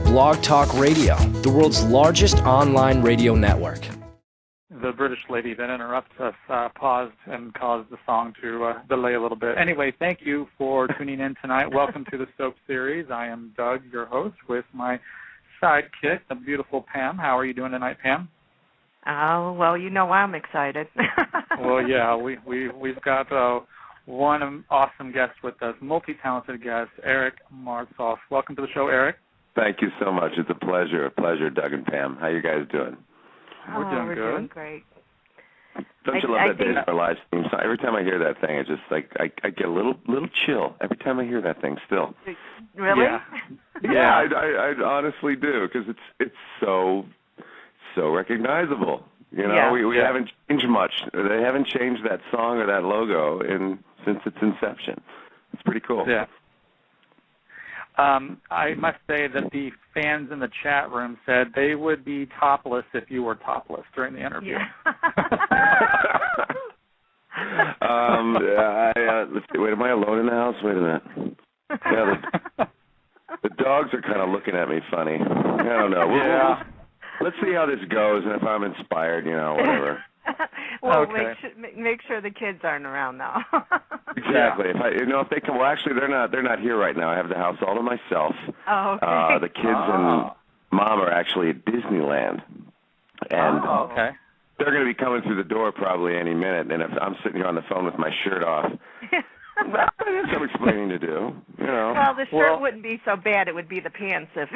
Blog Talk Radio, the world's largest online radio network. The British lady that interrupts us paused and caused the song to delay a little bit. Anyway, thank you for tuning in tonight. Welcome to the Soap Series. I am Doug, your host, with my sidekick, the beautiful Pam. How are you doing tonight, Pam? Oh, well, you know I'm excited. Well, yeah, we've got one awesome guest with us, multi-talented guest, Eric Martsolf. Welcome to the show, Eric. Thank you so much. It's a pleasure, Doug and Pam. How you guys doing? We're doing good. We're doing great. Don't you love that Days for Live theme song? Every time I hear that thing, it's just like I get a little chill every time I hear that thing. Still. Really? Yeah, I honestly do, because it's so recognizable. You know, we haven't changed much. They haven't changed that song or that logo since its inception. It's pretty cool. Yeah. I must say that the fans in the chat room said they would be topless if you were topless during the interview. Yeah. Let's see. Wait, am I alone in the house? Wait a minute. Yeah, the dogs are kind of looking at me funny. I don't know. Let's see how this goes, and if I'm inspired, whatever. Well, okay. make sure the kids aren't around now. Exactly. If they come, well, actually, they're not here right now. I have the house all to myself. Oh, okay. The kids and Mom are actually at Disneyland, and okay. They're going to be coming through the door probably any minute. And if I'm sitting here on the phone with my shirt off, I have some explaining to do. Well, the shirt wouldn't be so bad. It would be the pants if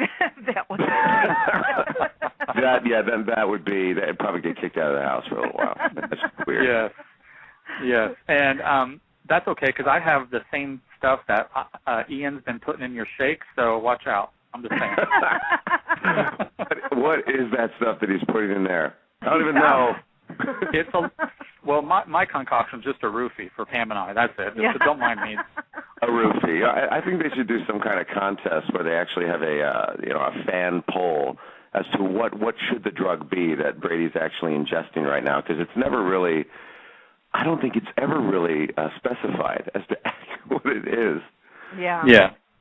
that was the case. Then that would be, they'd probably get kicked out of the house for a little while. That's weird. Yes. And that's okay, because I have the same stuff that Ian's been putting in your shakes, so watch out. I'm just saying. What is that stuff that he's putting in there? I don't even know. Well, my concoction's just a roofie for Pam and I. That's it. Yeah. So don't mind me. A roofie. I think they should do some kind of contest where they actually have a fan poll as to what should the drug be that Brady's actually ingesting right now, because it's never really, I don't think it's ever really specified as to what it is. Yeah.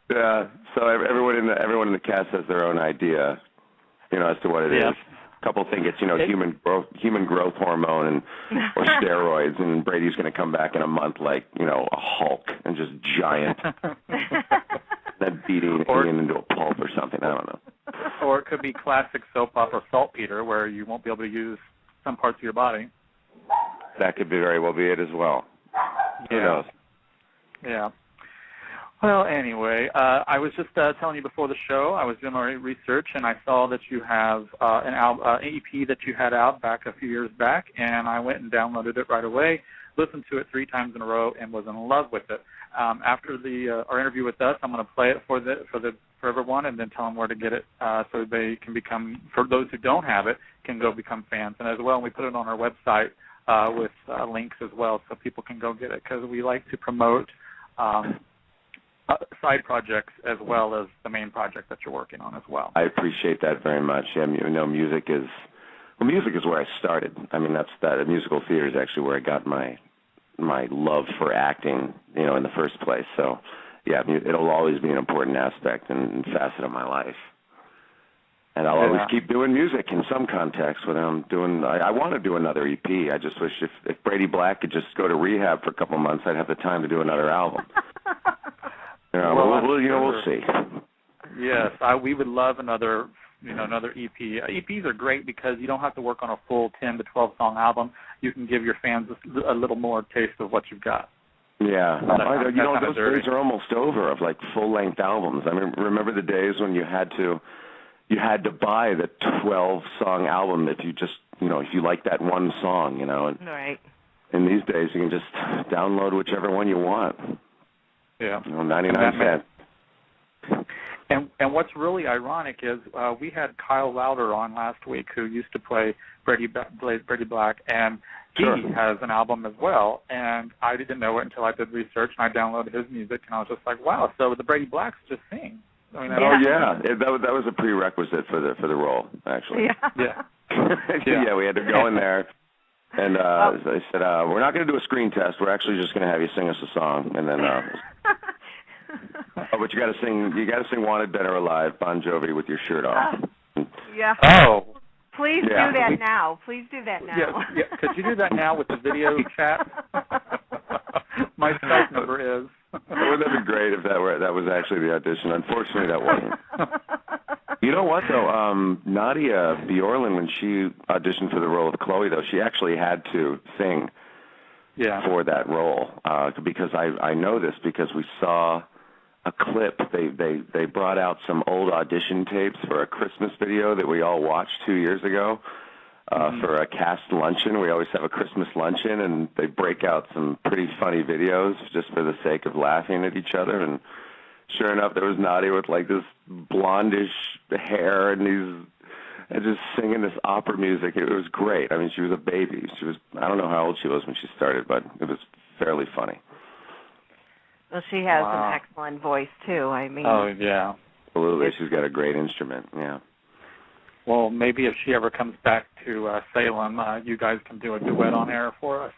Yeah. So everyone in the cast has their own idea, as to what it is. A couple think it's human growth hormone or steroids, and Brady's going to come back in a month like a Hulk and just giant, then beating Ian into a pulp or something. I don't know. Or it could be classic soap opera saltpeter, where you won't be able to use some parts of your body. That could very well be it as well. Who knows? Yeah. Well, anyway, I was just telling you before the show, I was doing my research, and I saw that you have an EP that you had out back a few years back, and I went and downloaded it right away, listened to it 3 times in a row, and was in love with it. After our interview with us, I'm going to play it for everyone, and then tell them where to get it, so they can become, for those who don't have it, can go become fans. And as well, we put it on our website with links as well, so people can go get it, because we like to promote side projects as well as the main project that you're working on as well. I appreciate that very much. Yeah, music is where I started. I mean, musical theater is actually where I got my love for acting, in the first place. So, yeah, it'll always be an important aspect and facet of my life. And I'll always keep doing music in some context. Whether I want to do another EP. I just wish if Brady Black could just go to rehab for a couple of months, I'd have the time to do another album. We'll see. Yes, we would love another EP. EPs are great because you don't have to work on a full 10 to 12 song album. You can give your fans a little more taste of what you've got. Yeah, those days are almost over of like full length albums. I mean, remember the days when you had to buy the 12 song album if you just if you like that one song, And right. In these days, you can just download whichever one you want. Yeah, 99 cents. And what's really ironic is we had Kyle Lauder on last week, who used to play Brady Black, and he has an album as well. And I didn't know it until I did research, and I downloaded his music, and I was just like, wow, so the Brady Blacks just sing. I mean, that was a prerequisite for the role, actually. Yeah. We had to go in there. And they said, we're not going to do a screen test. We're actually just going to have you sing us a song. And then Oh, but you got to sing. You got to sing "Wanted Dead or Alive," Bon Jovi, with your shirt off. Yeah. Oh. Please do that now. Please do that now. Yeah. Could you do that now with the video chat? My Skype number is. Wouldn't that be great if that was actually the audition? Unfortunately, that wasn't. You know what, though? Nadia Bjorlin, when she auditioned for the role of Chloe, though, she actually had to sing for that role because I know this because we saw a clip. They brought out some old audition tapes for a Christmas video that we all watched 2 years ago for a cast luncheon. We always have a Christmas luncheon, and they break out some pretty funny videos just for the sake of laughing at each other. And sure enough, there was Nadia with like this blondish hair and just singing this opera music. It was great. I mean, she was a baby. I don't know how old she was when she started, but it was fairly funny. Well, she has an excellent voice, too. I mean. Oh, yeah. Absolutely. She's got a great instrument, yeah. Well, maybe if she ever comes back to Salem, you guys can do a duet on air for us.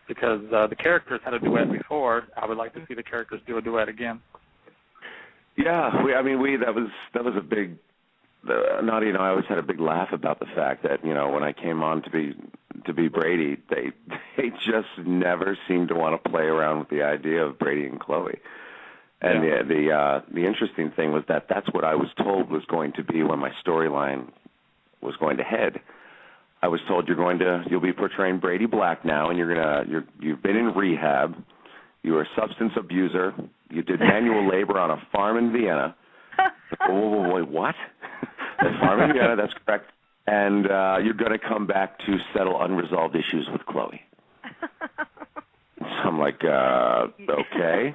Because the characters had a duet before. I would like to see the characters do a duet again. Yeah, that was a big. Nadia and I always had a big laugh about the fact that when I came on to be Brady, they just never seemed to want to play around with the idea of Brady and Chloe. And the interesting thing was that that's what I was told was going to be when my storyline was going to head. I was told you'll be portraying Brady Black now, and you've been in rehab. You were a substance abuser. You did manual labor on a farm in Vienna. Wait, what? A farm in Vienna, that's correct. And you're going to come back to settle unresolved issues with Chloe. So I'm like, okay.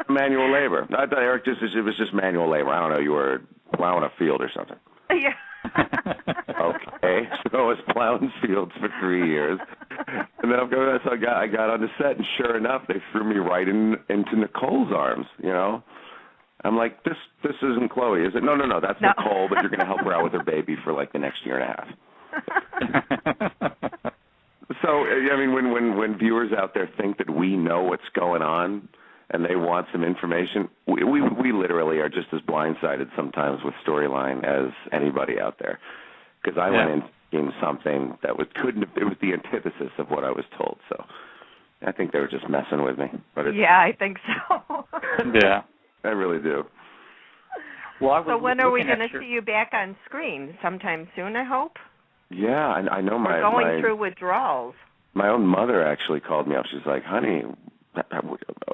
Manual labor. I thought, Eric, it was just manual labor. I don't know, you were plowing a field or something. Yeah. Okay, so I was plowing fields for 3 years. And then I got on the set, and sure enough, they threw me right into Nicole's arms, I'm like, this isn't Chloe, is it? No, that's Nicole, but you're going to help her out with her baby for like the next year and a half. So, I mean, when viewers out there think that we know what's going on and they want some information, we literally are just as blindsided sometimes with storyline as anybody out there. Because I went in thinking something that it was the antithesis of what I was told. So I think they were just messing with me. But I think so. Yeah. I really do. Well, so when are we going to see you back on screen? Sometime soon, I hope? Yeah, I know We're going through withdrawals. My own mother actually called me up. She's like, honey,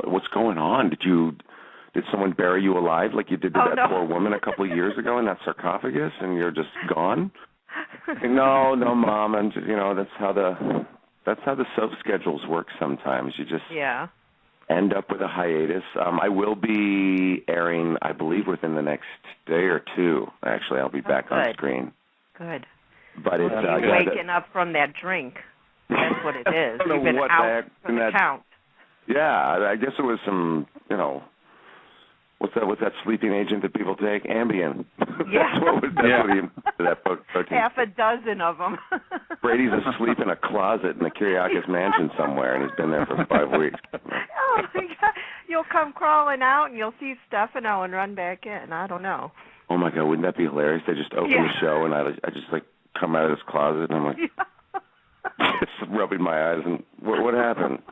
what's going on? Did someone bury you alive like you did to that poor woman a couple of years ago in that sarcophagus and you're just gone? No, Mom. And, that's how the soap schedules work sometimes. You just... end up with a hiatus. I will be airing, I believe, within the next day or two. Actually, I'll be back on screen. Good. But it's you're waking up from that drink. That's what it is. You've been out for the count. Yeah, I guess it was some, what's that sleeping agent that people take? Ambien. Yeah. that protein. Half a dozen of them. Brady's asleep in a closet in the Kyriakis mansion somewhere, and he's been there for 5 weeks. Oh, my God. You'll come crawling out, and you'll see Stefano and run back in. I don't know. Oh, my God, wouldn't that be hilarious? They just open the show, and I just, come out of this closet, and I'm like, just rubbing my eyes, and what happened?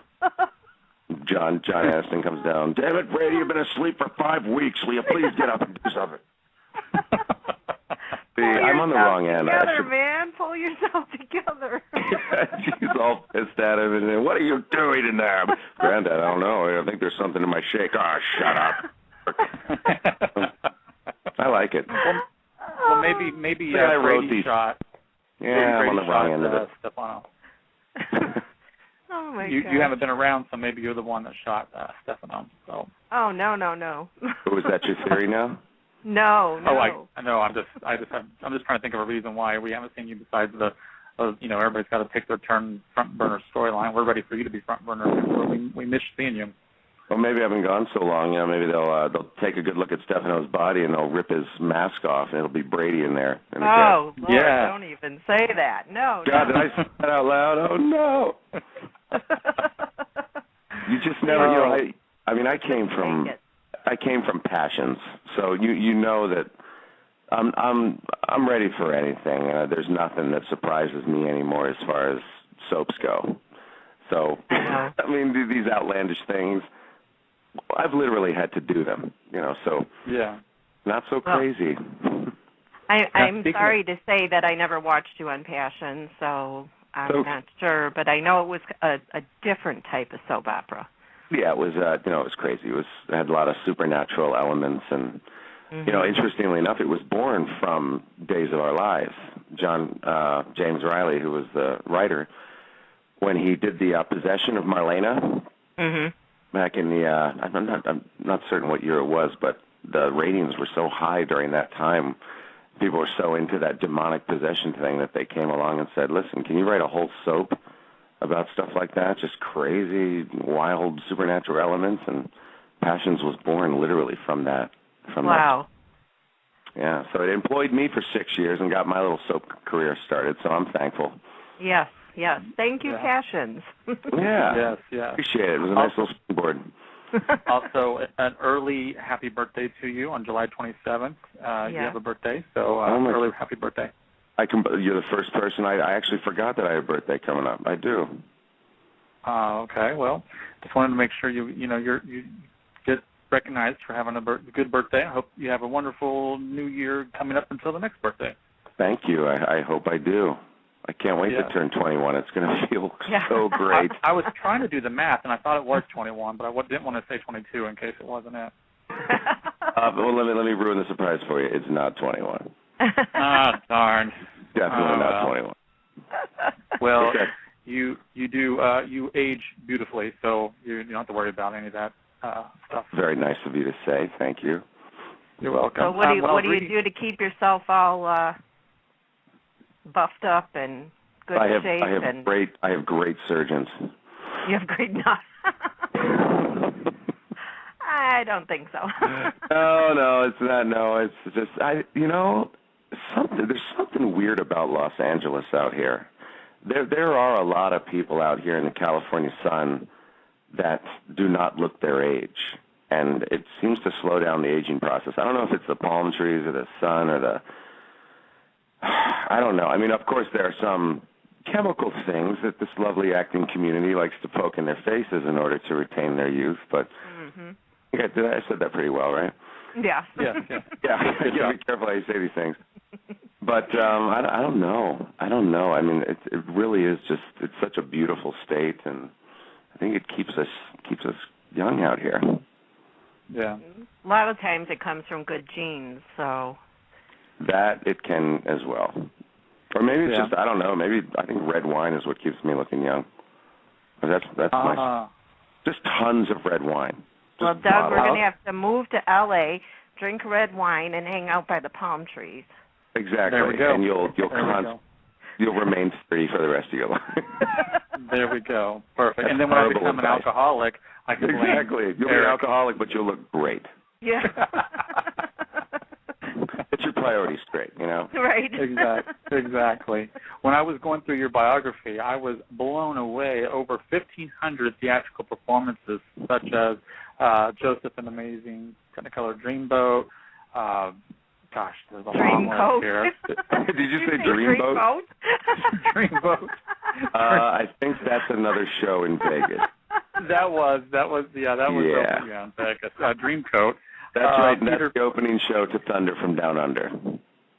John Aston comes down. Damn it, Brady, you've been asleep for 5 weeks. Will you please get up and do something? I'm on the wrong end. Man. Pull yourself together. She's all pissed at him. And what are you doing in there? Granddad, I don't know. I think there's something in my shake. Oh, shut up. I like it. Well, maybe I wrote Brady shot. Yeah, I'm on the wrong end of it. Stefano. Oh, my God. You haven't been around, so maybe you're the one that shot Stefano. So. Oh, no. Was that your theory now? No. Oh, I know. I'm just trying to think of a reason why we haven't seen you besides everybody's got to take their turn front burner storyline. We're ready for you to be front burner. We miss seeing you. Well, maybe I've been gone so long. Maybe they'll take a good look at Stefano's body and they'll rip his mask off and it'll be Brady in there. Oh, Lord, don't even say that. No. God, did I say that out loud? Oh no. You just never. I came from I came from Passions, so you know that I'm ready for anything. There's nothing that surprises me anymore as far as soaps go. So I mean, these outlandish things, I've literally had to do them, so yeah, not so crazy. I'm sorry to say that I never watched you on Passion, so I'm not sure, but I know it was a different type of soap opera. Yeah, it was. It was crazy. It had a lot of supernatural elements, and interestingly enough, it was born from Days of Our Lives. James Riley, who was the writer, when he did the possession of Marlena back in the. I'm not certain what year it was, but the ratings were so high during that time. People were so into that demonic possession thing that they came along and said, "Listen, can you write a whole soap about stuff like that? Just crazy, wild, supernatural elements." And Passions was born literally from that. Wow. Yeah, so it employed me for 6 years and got my little soap career started, so I'm thankful. Yes. Thank you, Passions. Yeah. Yes. Appreciate it. It was a nice little springboard. Also, an early happy birthday to you on July 27th. You have a birthday, so early happy birthday. You're the first person. I actually forgot that I have a birthday coming up. I do. Okay. Well, just wanted to make sure you get recognized for having a good birthday. I hope you have a wonderful new year coming up until the next birthday. Thank you. I hope I do. I can't wait to turn 21. It's going to feel so great. I was trying to do the math, and I thought it was 21, but I didn't want to say 22 in case it wasn't it. Well, let me ruin the surprise for you. It's not 21. Darn. Definitely not 21. Well, you age beautifully, so you don't have to worry about any of that stuff. Very nice of you to say. Thank you. You're welcome. So what do you do to keep yourself all buffed up and good shape? I have great surgeons. You have great I don't think so. No, it's not. No, it's just there's something weird about Los Angeles out here. There are a lot of people out here in the California sun that do not look their age, and it seems to slow down the aging process. I don't know if it's the palm trees or the sun or I don't know. I mean, of course, there are some chemical things that this lovely acting community likes to poke in their faces in order to retain their youth, but I said that pretty well, right? Yeah. Yeah. Yeah, be careful how you say these things. But I don't know. I mean, it really is it's such a beautiful state, and I think it keeps us young out here. Yeah. A lot of times it comes from good genes, so. That it can as well. Or maybe it's just, I don't know, maybe I think red wine is what keeps me looking young. That's nice. Just tons of red wine. Well, Doug, we're going to have to move to L.A., drink red wine, and hang out by the palm trees. Exactly. There we go. And you'll remain 30 for the rest of your life. There we go. Perfect. And then when I become an alcoholic, I can Exactly. You'll be an alcoholic, but you'll look great. Yeah. Get your priorities straight, Right. Exactly. When I was going through your biography, I was blown away. Over 1,500 theatrical performances, such as Joseph and Amazing Technicolor Dreamboat. There's a long list here. Did you say Dreamboat? Dreamboat. I think that's another show in Vegas. That was in Vegas. Dreamcoat. That's right. That's the opening show to Thunder from Down Under.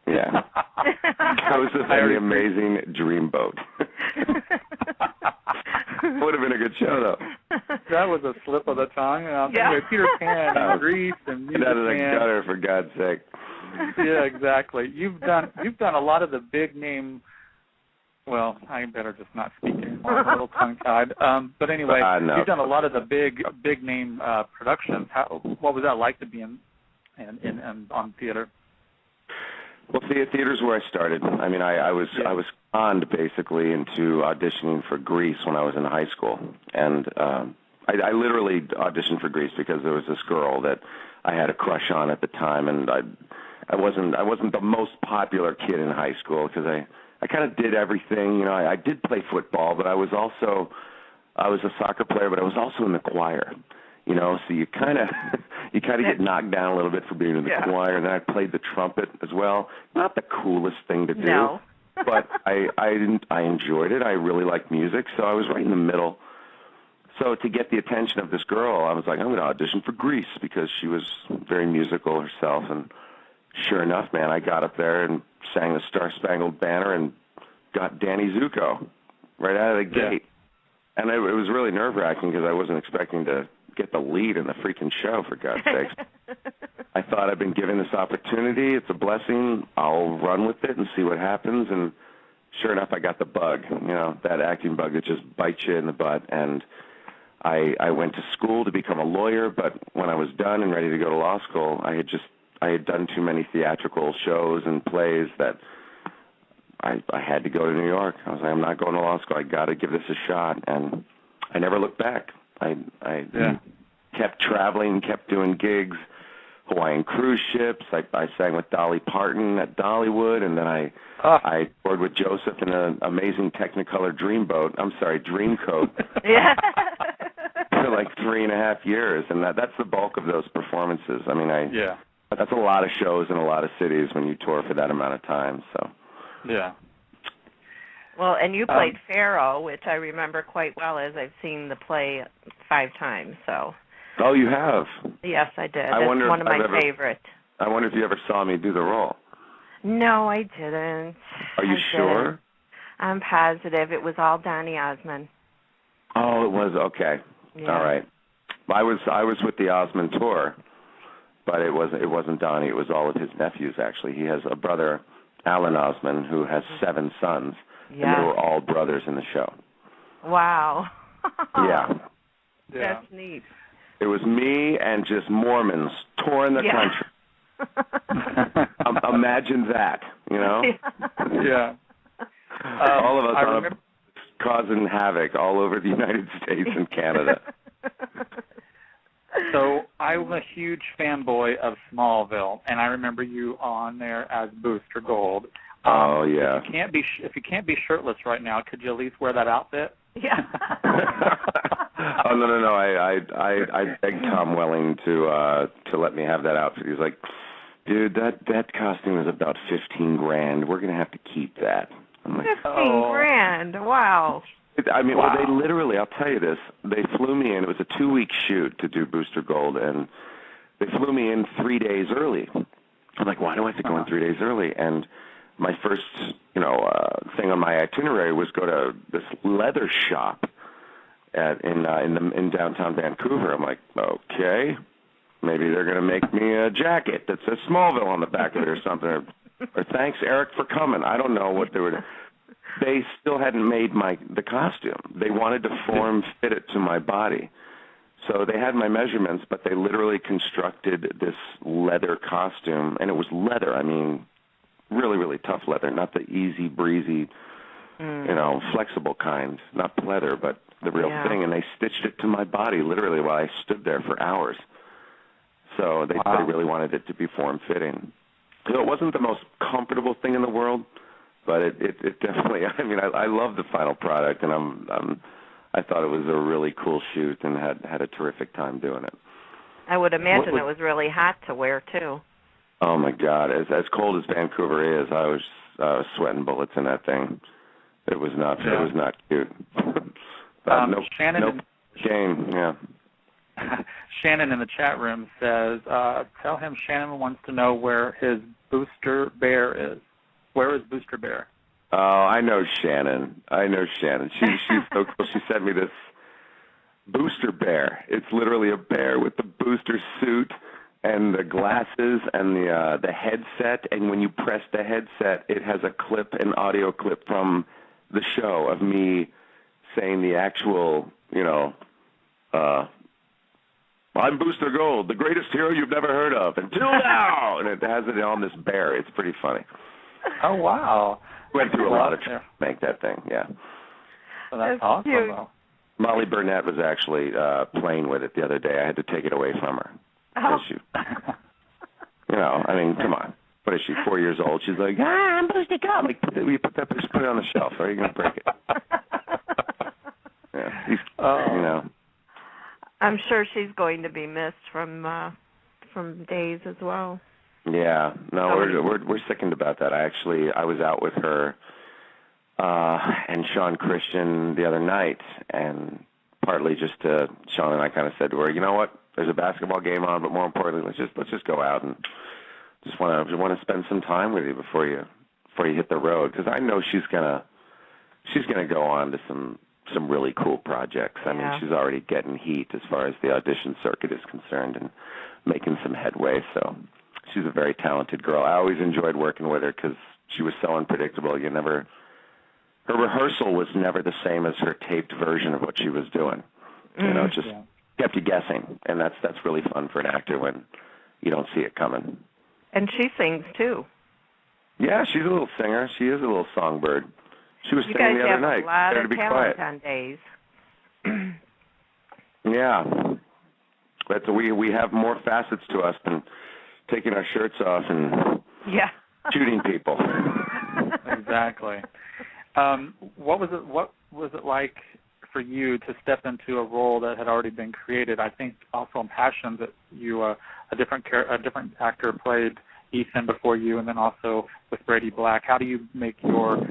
Yeah. Joseph and the Amazing Dreamboat. Would have been a good show, though. That was a slip of the tongue. Anyway, Peter Pan and Grease and Music Man. Out of the gutter, for God's sake. Yeah, exactly. You've done a lot of the big name. Well, I better just not speak anymore. I'm a little tongue-tied. But anyway, you've done a lot of the big name productions. What was that like to be in on theater? Well, theater's where I started. I mean, I was conned basically into auditioning for Grease when I was in high school, and I literally auditioned for Grease because there was this girl that I had a crush on at the time, and I wasn't the most popular kid in high school because I kind of did everything. I did play football, but I was a soccer player, but I was also in the choir. you know, so you kind of get knocked down a little bit for being in the choir. And then I played the trumpet as well. Not the coolest thing to do, no. but I enjoyed it. I really liked music, so I was right in the middle. So to get the attention of this girl, I was like, I'm going to audition for Grease because she was very musical herself. And sure enough, man, I got up there and sang the Star-Spangled Banner and got Danny Zuko right out of the gate. And it was really nerve-wracking because I wasn't expecting to get the lead in the freaking show, for God's sakes. I thought I'd been given this opportunity. It's a blessing. I'll run with it and see what happens. And sure enough, I got the bug, you know, that acting bug that just bites you in the butt. And I went to school to become a lawyer, but when I was done and ready to go to law school, I had done too many theatrical shows and plays that I had to go to New York. I was like, I'm not going to law school. I got to give this a shot, and I never looked back. I kept traveling, kept doing gigs, Hawaiian cruise ships. I sang with Dolly Parton at Dollywood, and then I toured with Joseph in an amazing Technicolor Dreamcoat. Yeah. For like 3.5 years, and that's the bulk of those performances. I mean, that's a lot of shows in a lot of cities when you tour for that amount of time. So. Yeah. Well, and you played Pharaoh, which I remember quite well, as I've seen the play 5 times. So. Oh, you have? Yes, I did. That's one of my favorites. I wonder if you ever saw me do the role. No, I didn't. Are you sure? I'm positive. It was all Donny Osmond. Oh, it was? Okay. Yeah. All right. I was with the Osmond tour, but it wasn't Donnie. It was all of his nephews, actually. He has a brother, Alan Osmond, who has 7 sons, and they were all brothers in the show. Wow. Yeah. That's neat. It was me and just Mormons touring the country. Imagine that, you know? Yeah. All of us causing havoc all over the United States and Canada. So I'm a huge fanboy of Smallville, and I remember you on there as Booster Gold. Oh yeah. If you can't be shirtless right now, could you at least wear that outfit? Yeah. Oh no! I begged Tom Welling to let me have that outfit. He was like, "Dude, that costume is about $15,000. We're gonna have to keep that." I'm like, $15,000. Wow. I mean, well, they literally, I'll tell you this, they flew me in. It was a 2-week shoot to do Booster Gold, and they flew me in 3 days early. I'm like, why do I have to go in 3 days early? And my first, thing on my itinerary was go to this leather shop in downtown Vancouver. I'm like, okay, maybe they're going to make me a jacket that says Smallville on the back of it or something. Or thanks, Eric, for coming. I don't know what they were. They still hadn't made the costume. They wanted to fit it to my body. So they had my measurements, but they literally constructed this leather costume, and it was leather. I mean, really, really tough leather, not the easy breezy, flexible kind, not pleather, but the real thing. And they stitched it to my body literally while I stood there for hours. So they really wanted it to be form-fitting. So it wasn't the most comfortable thing in the world, but it definitely. I mean, I love the final product, and I thought it was a really cool shoot, and had a terrific time doing it. I would imagine it was really hot to wear too. Oh my God! As cold as Vancouver is, I was sweating bullets in that thing. It was not. It was not cute. Shannon. Shane. Yeah. Shannon in the chat room says, tell him Shannon wants to know where his Booster Bear is. Where is Booster Bear? Oh, I know Shannon. She's so cool. She sent me this Booster Bear. It's literally a bear with the booster suit and the glasses and the headset. And when you press the headset, it has an audio clip from the show of me saying the actual, I'm Booster Gold, the greatest hero you've never heard of, until now. And it has it on this bear. It's pretty funny. Oh, wow. Went through a lot of trouble to make that thing, yeah. Well, that's awesome, though. Molly Burnett was actually playing with it the other day. I had to take it away from her. Oh. I mean, come on. What is she, 4 years old? She's like, I'm Booster Gold. Like, put it on the shelf. Or are you going to break it? Yeah. I'm sure she's going to be missed from Days as well. Yeah, no, we're sickened about that. I was out with her and Sean Christian the other night, and partly just Sean and I kind of said to her, you know what? There's a basketball game on, but more importantly, let's just go out and just want to spend some time with you before you hit the road, because I know she's gonna go on to some really cool projects. I mean, she's already getting heat as far as the audition circuit is concerned and making some headway. So she's a very talented girl. I always enjoyed working with her because she was so unpredictable. Her rehearsal was never the same as her taped version of what she was doing. You know, it just kept you guessing, and that's really fun for an actor when you don't see it coming. And she sings too. Yeah, she's a little singer. She is a little songbird. She was singing the other night. You guys have a lot Better of be talent quiet. on Days. Yeah, but we have more facets to us than taking our shirts off and shooting people. Exactly. What was it like for you to step into a role that had already been created? I think also in Passion that you a different actor played Ethan before you, and then also with Brady Black. How do you make your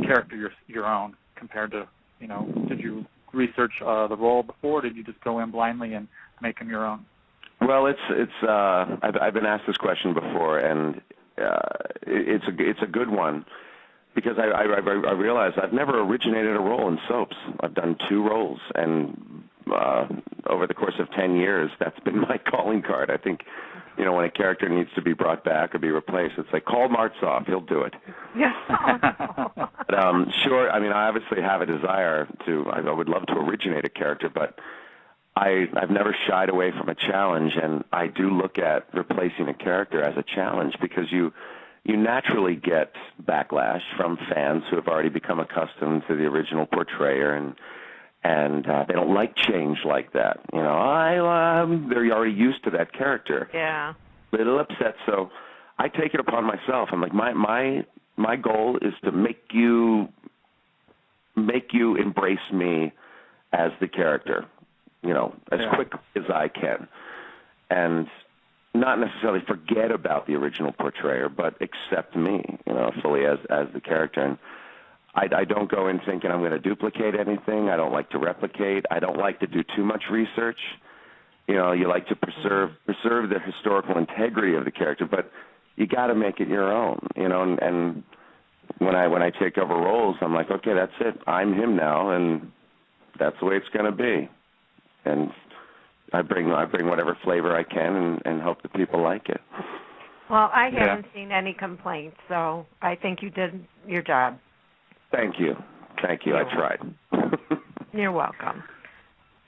character your own compared to, you know, did you research the role before, or did you just go in blindly and make him your own? Well, I've been asked this question before, and it's a good one, because I realize I've never originated a role in soaps. I've done 2 roles, and over the course of 10 years, that's been my calling card. I think, you know, when a character needs to be brought back or be replaced, it's like, call Martsoff, he'll do it. Yeah. But sure, I mean, I obviously have a desire I would love to originate a character, but I've never shied away from a challenge, and I do look at replacing a character as a challenge, because you naturally get backlash from fans who have already become accustomed to the original portrayer, and they don't like change like that. You know, they're already used to that character. Yeah. Little upset, so I take it upon myself. I'm like, my goal is to make you embrace me as the character, you know, as quick as I can, and not necessarily forget about the original portrayer, but accept me, you know, fully as the character. And I don't go in thinking I'm going to duplicate anything. I don't like to replicate. I don't like to do too much research. You know, you like to preserve the historical integrity of the character, but you got to make it your own, you know. And when I take over roles, I'm like, okay, that's it. I'm him now, and that's the way it's going to be. And I bring whatever flavor I can and hope that people like it. Well, I haven't seen any complaints, so I think you did your job. Thank you. I tried. You're welcome.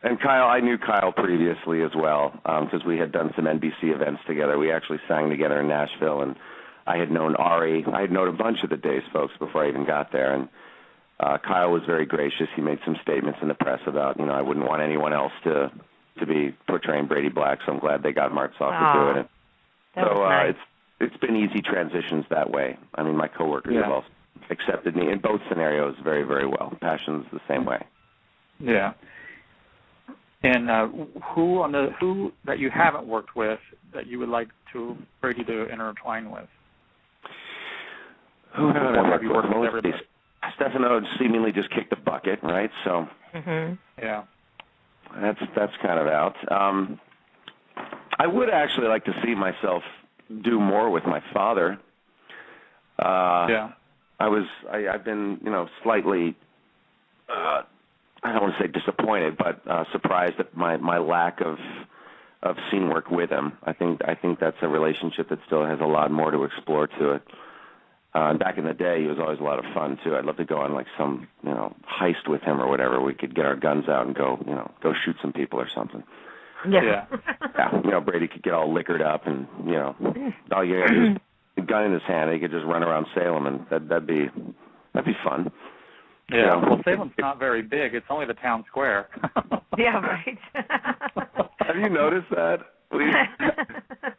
And Kyle, I knew Kyle previously as well, because we had done some NBC events together. We actually sang together in Nashville, and I had known Ari. I had known a bunch of the Days folks before I even got there, and Kyle was very gracious. He made some statements in the press about, you know, I wouldn't want anyone else to be portraying Brady Black, so I'm glad they got Martsoff to do it. So nice. It's been easy transitions that way. I mean, my coworkers have also accepted me in both scenarios very, very well. Passion's the same way. Yeah. And who that you haven't worked with that you would like Brady to intertwine with? Who have you worked with? Everybody? Stefano seemingly just kicked the bucket, right? So yeah, that's kind of out. I would actually like to see myself do more with my father. I've been, you know, slightly, I don't want to say disappointed, but surprised at my lack of scene work with him. I think that's a relationship that still has a lot more to explore to it. Back in the day, he was always a lot of fun too. I'd love to go on like some, you know, heist with him or whatever. We could get our guns out and go shoot some people or something. Yeah. You know, Brady could get all liquored up, and you know, all you got is a gun in his hand. He could just run around Salem, and that'd be fun. Yeah. You know? Well, Salem's not very big. It's only the town square. Yeah, right. Have you noticed that?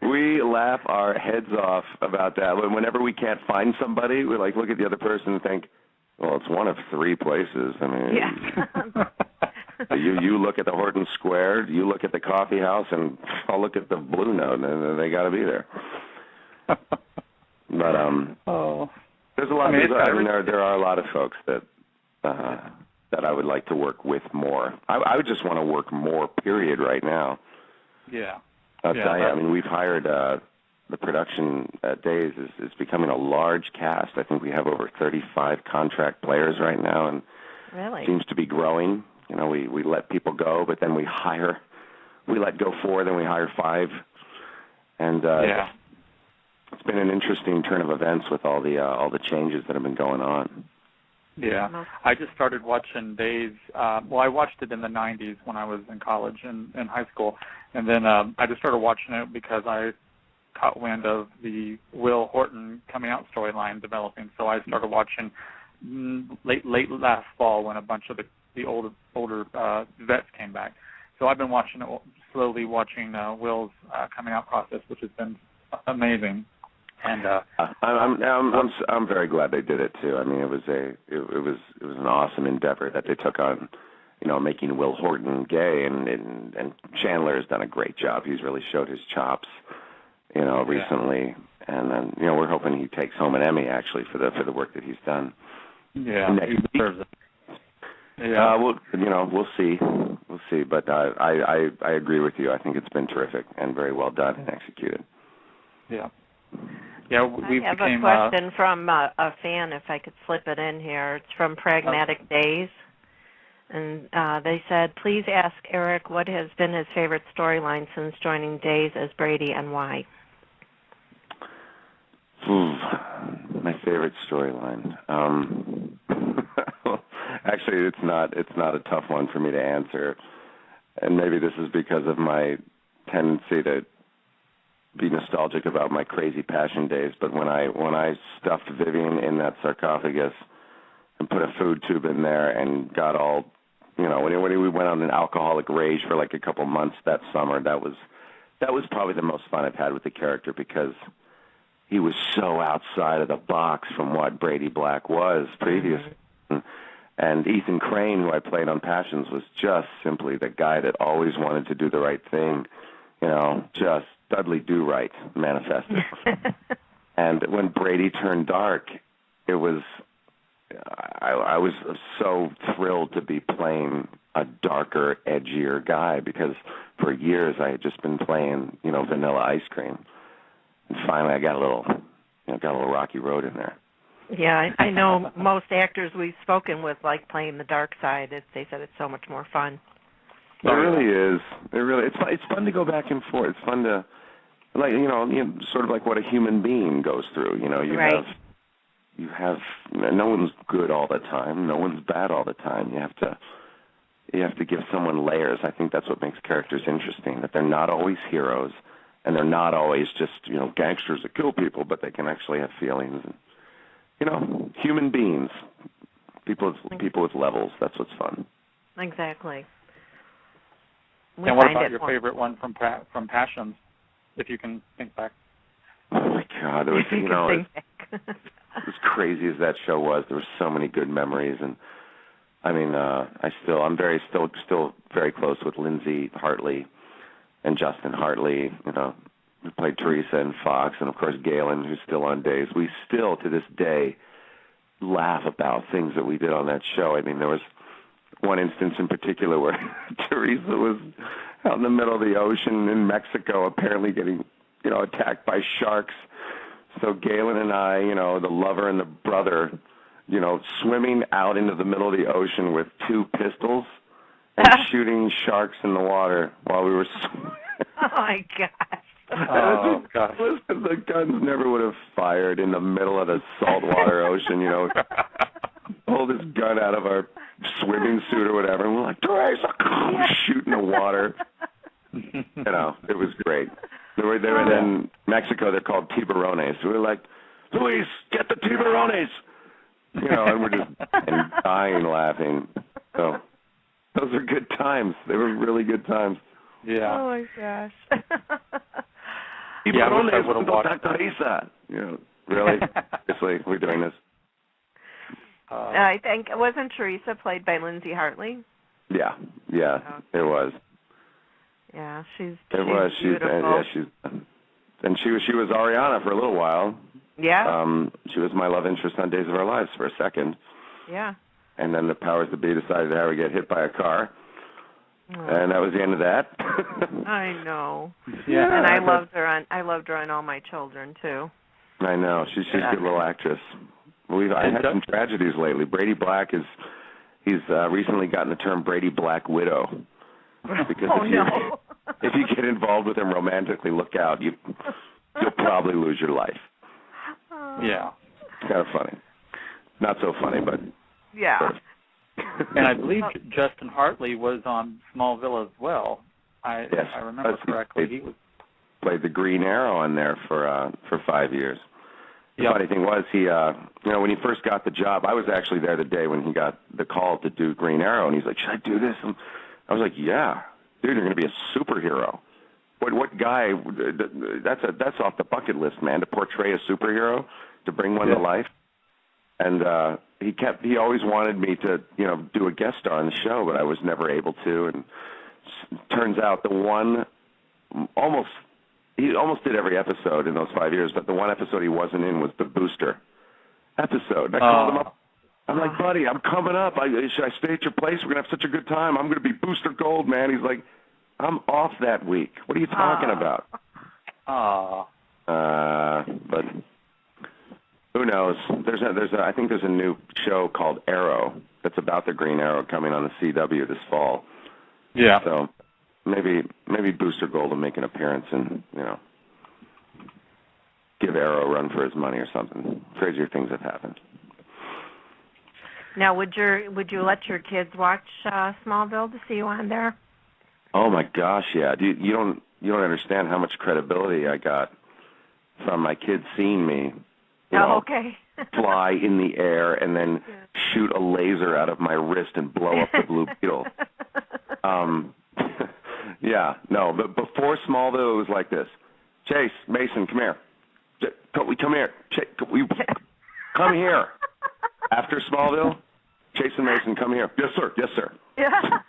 We laugh our heads off about that. Whenever we can't find somebody, we like look at the other person and think, well, it's one of 3 places. I mean, You look at the Horton Square, you look at the coffee house, and I'll look at the Blue Note, and they got to be there. But there's a lot. There are a lot of folks that I would like to work with more. I would just want to work more. Period. Right now. Yeah. I'll tell you. I mean, we've hired the production at Days is becoming a large cast. I think we have over 35 contract players right now, and really seems to be growing. You know, we let people go, but then we hire. We let go 4, then we hire 5, and it's been an interesting turn of events with all the changes that have been going on. Yeah, I just started watching Days. Well, I watched it in the 90s when I was in college and in high school, and then I just started watching it because I caught wind of the Will Horton coming out storyline developing. So I started watching late last fall when a bunch of the older vets came back. So I've been slowly watching Will's coming out process, which has been amazing. And I'm very glad they did it too. I mean, it was an awesome endeavor that they took on, making Will Horton gay, and Chandler has done a great job. He's really showed his chops, recently, and then we're hoping he takes home an Emmy actually for the work that he's done. Yeah, he deserves it. Yeah. We'll see. But I agree with you. I think it's been terrific and very well done and executed. Yeah. Yeah, I have a question from a fan, if I could slip it in here. It's from Pragmatic Days. And they said, please ask Eric what has been his favorite storyline since joining Days as Brady and why. My favorite storyline. Actually, it's not a tough one for me to answer. And maybe this is because of my tendency to be nostalgic about my crazy passion days, but when I stuffed Vivian in that sarcophagus and put a food tube in there and got all, when we went on an alcoholic rage for like a couple months that summer, that was probably the most fun I've had with the character, because he was so outside of the box from what Brady Black was previously. Mm-hmm. And Ethan Crane, who I played on Passions, was just simply the guy that always wanted to do the right thing, just Dudley Do-Right manifested. And when Brady turned dark, it was I was so thrilled to be playing a darker, edgier guy, because for years I had just been playing, vanilla ice cream. And finally I got a little rocky road in there. Yeah, I know most actors we've spoken with like playing the dark side. They said it's so much more fun. It really is. It's fun to go back and forth. It's fun to, sort of like what a human being goes through. You have no one's good all the time. No one's bad all the time. You have to give someone layers. I think that's what makes characters interesting, that they're not always heroes, and they're not always just, gangsters that kill people, but they can actually have feelings. And, human beings, people with levels. That's what's fun. Exactly. And what about your favorite one from Passions, if you can think back? Oh my God, it was as crazy as that show was, there were so many good memories, and I mean, I'm still very close with Lindsay Hartley and Justin Hartley, who played Teresa in Fox, and of course Galen, who's still on Days. We still to this day laugh about things that we did on that show. I mean, there was one instance in particular where Teresa was out in the middle of the ocean in Mexico, apparently getting, attacked by sharks. So Galen and I, the lover and the brother, swimming out into the middle of the ocean with 2 pistols and shooting sharks in the water while we were swimming. Oh, my gosh. Oh, gosh. The guns never would have fired in the middle of the saltwater ocean, pull this gun out of our swimming suit or whatever, and we're like, Teresa, shoot in the water. It was great. They were in Mexico, they're called tiburones. We were like, Luis, get the tiburones. And we're just dying laughing. So those were good times. They were really good times. Yeah. Oh, my gosh. Tiburones, I would have watched Teresa. Really? Seriously, we're doing this. I think, wasn't Teresa played by Lindsay Hartley? Yeah, yeah, it was. Yeah, she's beautiful. And she was Ariana for a little while. Yeah. She was my love interest on Days of Our Lives for a second. Yeah. And then the powers that be decided to have her get hit by a car. And that was the end of that. I know. Yeah. And I loved her on All My Children too. I know. She's a good little actress. I had some tragedies lately. Brady Black he's recently gotten the term Brady Black widow. Because if you get involved with him romantically, look out. You'll probably lose your life. Yeah. It's kind of funny. Not so funny, but yeah. Sort of. And I believe Justin Hartley was on Smallville as well. I remember correctly. He played the Green Arrow on there for 5 years. The funny thing was, he when he first got the job, I was actually there the day when he got the call to do Green Arrow, and he's like, "Should I do this?" And I was like, "Yeah, dude, you're going to be a superhero." What guy? That's off the bucket list, man. To portray a superhero, to bring one to life. And he always wanted me to do a guest star on the show, but I was never able to. And turns out he almost did every episode in those 5 years, but the one episode he wasn't in was the Booster episode. I called him up. I'm like, "Buddy, I'm coming up. Should I stay at your place? We're gonna have such a good time. I'm gonna be Booster Gold, man." He's like, "I'm off that week. What are you talking about?" But who knows? I think there's a new show called Arrow that's about the Green Arrow coming on the CW this fall. Yeah. So maybe Booster Gold will make an appearance and give Arrow a run for his money or something. Crazier things have happened. Now, would you let your kids watch Smallville to see you on there? Oh my gosh, yeah. You don't understand how much credibility I got from my kids seeing me. Fly in the air and then shoot a laser out of my wrist and blow up the Blue Beetle. But before Smallville, it was like this. Chase, Mason, come here. Come here. Come here. After Smallville, Chase and Mason, come here. Yes, sir. Yes, sir. Yeah.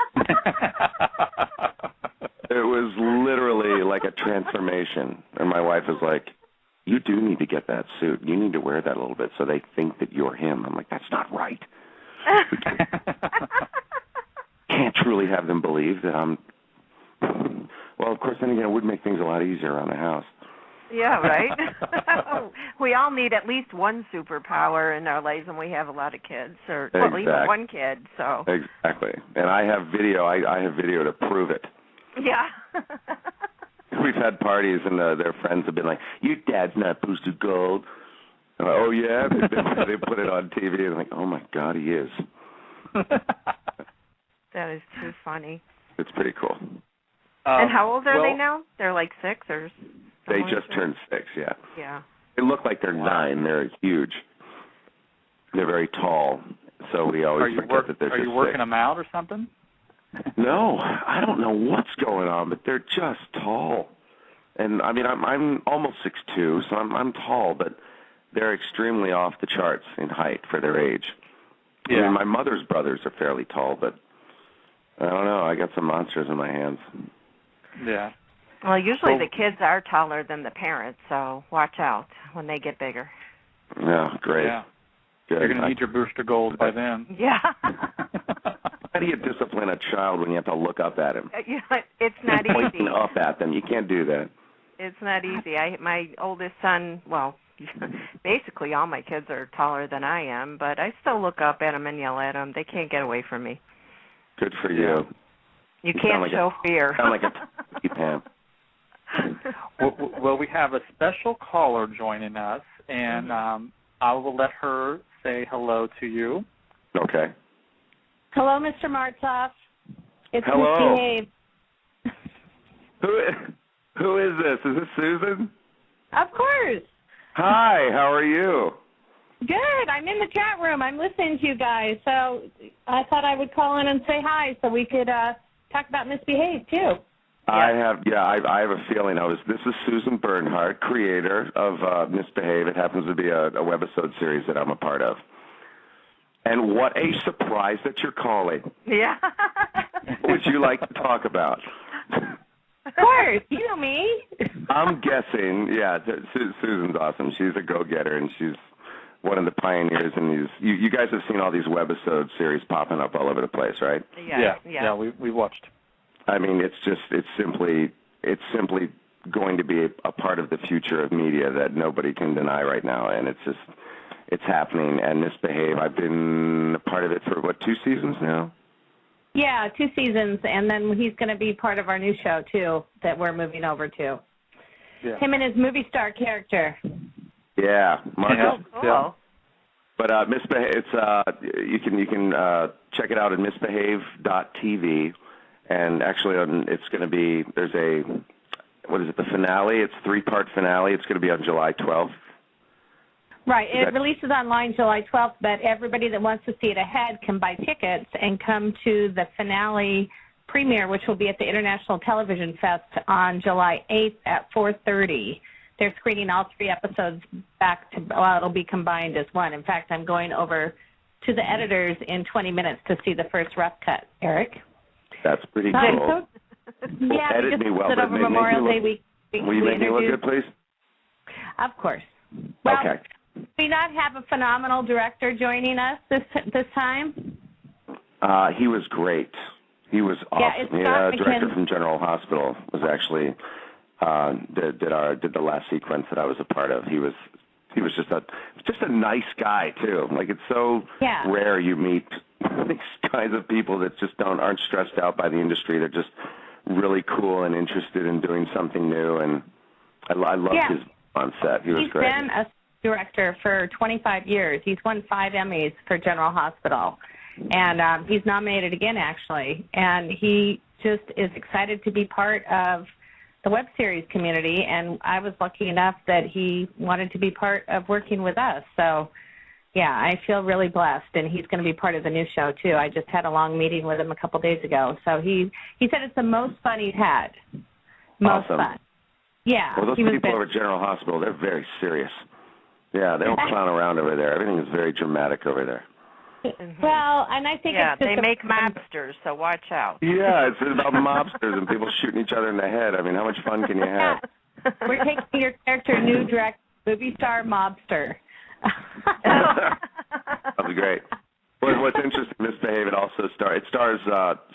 It was literally like a transformation. And my wife was like, "You do need to get that suit. You need to wear that a little bit so they think that you're him." I'm like, "That's not right." Can't truly have them believe that I'm... Well, of course, then again, it would make things a lot easier around the house. Yeah, right? We all need at least one superpower in our lives, and we have a lot of kids, or even one kid. So exactly. And I have video. I have video to prove it. Yeah. We've had parties, and their friends have been like, "Your dad's not Booster Gold." I'm like, "Oh, yeah?" They put it on TV, and I'm like, "Oh, my God, he is." That is too funny. It's pretty cool. And how old are they now? They're like 6 or something? They just turned 6, yeah. Yeah. They look like they're 9. They're huge. They're very tall, so we always forget that they're just 6. Are you working them out or something? No, I don't know what's going on, but they're just tall. And I mean, I'm almost 6'2", so I'm tall, but they're extremely off the charts in height for their age. Yeah. I mean, my mother's brothers are fairly tall, but I don't know. I got some monsters in my hands. Yeah. Well, usually the kids are taller than the parents, so watch out when they get bigger. Yeah, great. Yeah. Good. You're going to need your Booster Gold by then. Yeah. How do you discipline a child when you have to look up at him? It's not easy. Pointing up at them. You can't do that. It's not easy. My oldest son, well, basically all my kids are taller than I am, but I still look up at them and yell at them. They can't get away from me. Good for you. You can't show fear. Sound like a Pam. Well, we have a special caller joining us, and I will let her say hello to you. Okay. Hello, Mr. Martzoff. It's hello. Misbehave. Who is this? Is this Susan? Of course. Hi, how are you? Good. I'm in the chat room. I'm listening to you guys. So I thought I would call in and say hi so we could talk about Misbehave, too. I have a feeling. This is Susan Bernhardt, creator of Misbehave. It happens to be a webisode series that I'm a part of. And what a surprise that you're calling. Yeah. What would you like to talk about? Of course, you know me. I'm guessing, yeah, Susan's awesome. She's a go-getter, and she's one of the pioneers in these. You guys have seen all these webisode series popping up all over the place, right? Yeah, we watched. I mean, it's simply going to be a part of the future of media that nobody can deny right now, and it's happening. And Misbehave, I've been a part of it for, 2 seasons now? Yeah, 2 seasons, and then he's going to be part of our new show, too, that we're moving over to. Yeah. Him and his movie star character. Yeah, Marcus. Oh, cool. But Misbehave, you can check it out at misbehave.tv, and actually it's going to be, there's the finale? It's a 3-part finale. It's going to be on July 12th. Right. It releases online July 12th, but everybody that wants to see it ahead can buy tickets and come to the finale premiere, which will be at the International Television Fest on July 8th at 4:30. They're screening all 3 episodes back to, it'll be combined as one. In fact, I'm going over to the editors in 20 minutes to see the first rough cut, Eric. That's pretty cool. Yeah, edit we just me well, sit but over Memorial Day week. Will you make me look good, please? Of course. Well, okay. do we not have a phenomenal director joining us this time? He was great. He was awesome. Yeah, it's the director from General Hospital was actually did the last sequence that I was a part of. He was just a nice guy too. Like, it's so rare you meet these kinds of people that just aren't stressed out by the industry. They're just really cool and interested in doing something new, and I loved his on set. He was great. He's been a director for 25 years. He's won 5 Emmys for General Hospital, and he's nominated again, actually. And he just is excited to be part of the web series community, and I was lucky enough that he wanted to be part of working with us. So, yeah, I feel really blessed, and he's going to be part of the new show, too. I just had a long meeting with him a couple days ago. So he said it's the most fun he's had. Most fun. Yeah. Well, those people over at General Hospital, they're very serious. Yeah, they don't clown around over there. Everything is very dramatic over there. Well, and I think it's just they make mobsters, so watch out. Yeah, it's about mobsters and people shooting each other in the head. I mean, how much fun can you have? We're taking your character, new direct movie star mobster. That'll be great. Well, what's interesting, Misbehave, it stars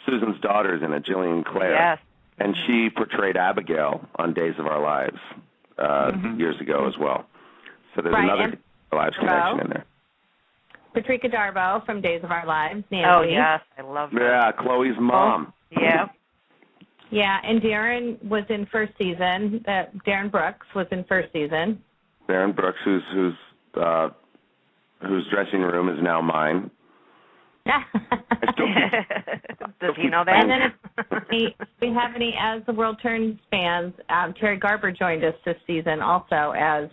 Susan's daughters in it, Jillian and Claire. Yes. And she portrayed Abigail on Days of Our Lives years ago as well. So there's another Days of Our Lives connection in there. Patricia Darbo from Days of Our Lives. Nancy. Oh, yes. I love her. Yeah, Chloe's mom. Yeah. Yeah, and Darren was in first season. Darren Brooks was in first season. Darren Brooks, whose dressing room is now mine. Does he know that? And then we have any As the World Turns fans. Terry Garber joined us this season also as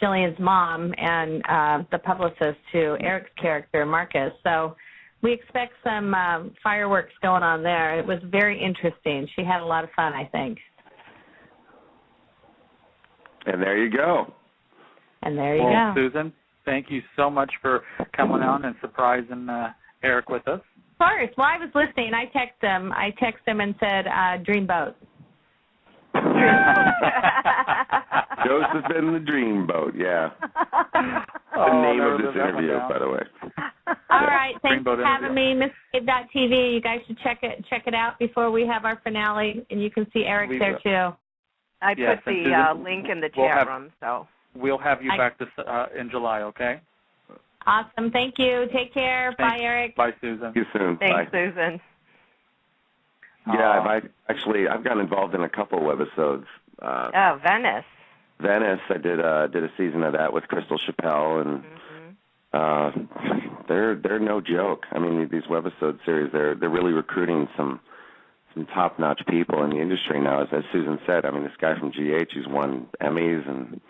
Jillian's mom and the publicist to Eric's character, Marcus. So we expect some fireworks going on there. It was very interesting. She had a lot of fun, I think. And there you go. And there you go. Susan, thank you so much for coming on and surprising Eric with us. Of course. Well, I was listening. I texted him and said, Dreamboat. Joseph and the Dreamboat, yeah. The name of this interview, by the way. All right, thanks for having me, MissBehave.tv. You guys should check it out before we have our finale, and you can see Eric there too. I put the link in the chat room, so we'll have you back in July, okay? Awesome, thank you. Take care. Thanks. Bye, Eric. Bye, Susan. See you soon. Thanks, Bye. Susan. Yeah, I've gotten involved in a couple webisodes. Venice. Venice, I did a season of that with Crystal Chappelle, and they're no joke. I mean, these webisode series, they're really recruiting some top-notch people in the industry now. As Susan said, I mean, this guy from GH, he's won Emmys, and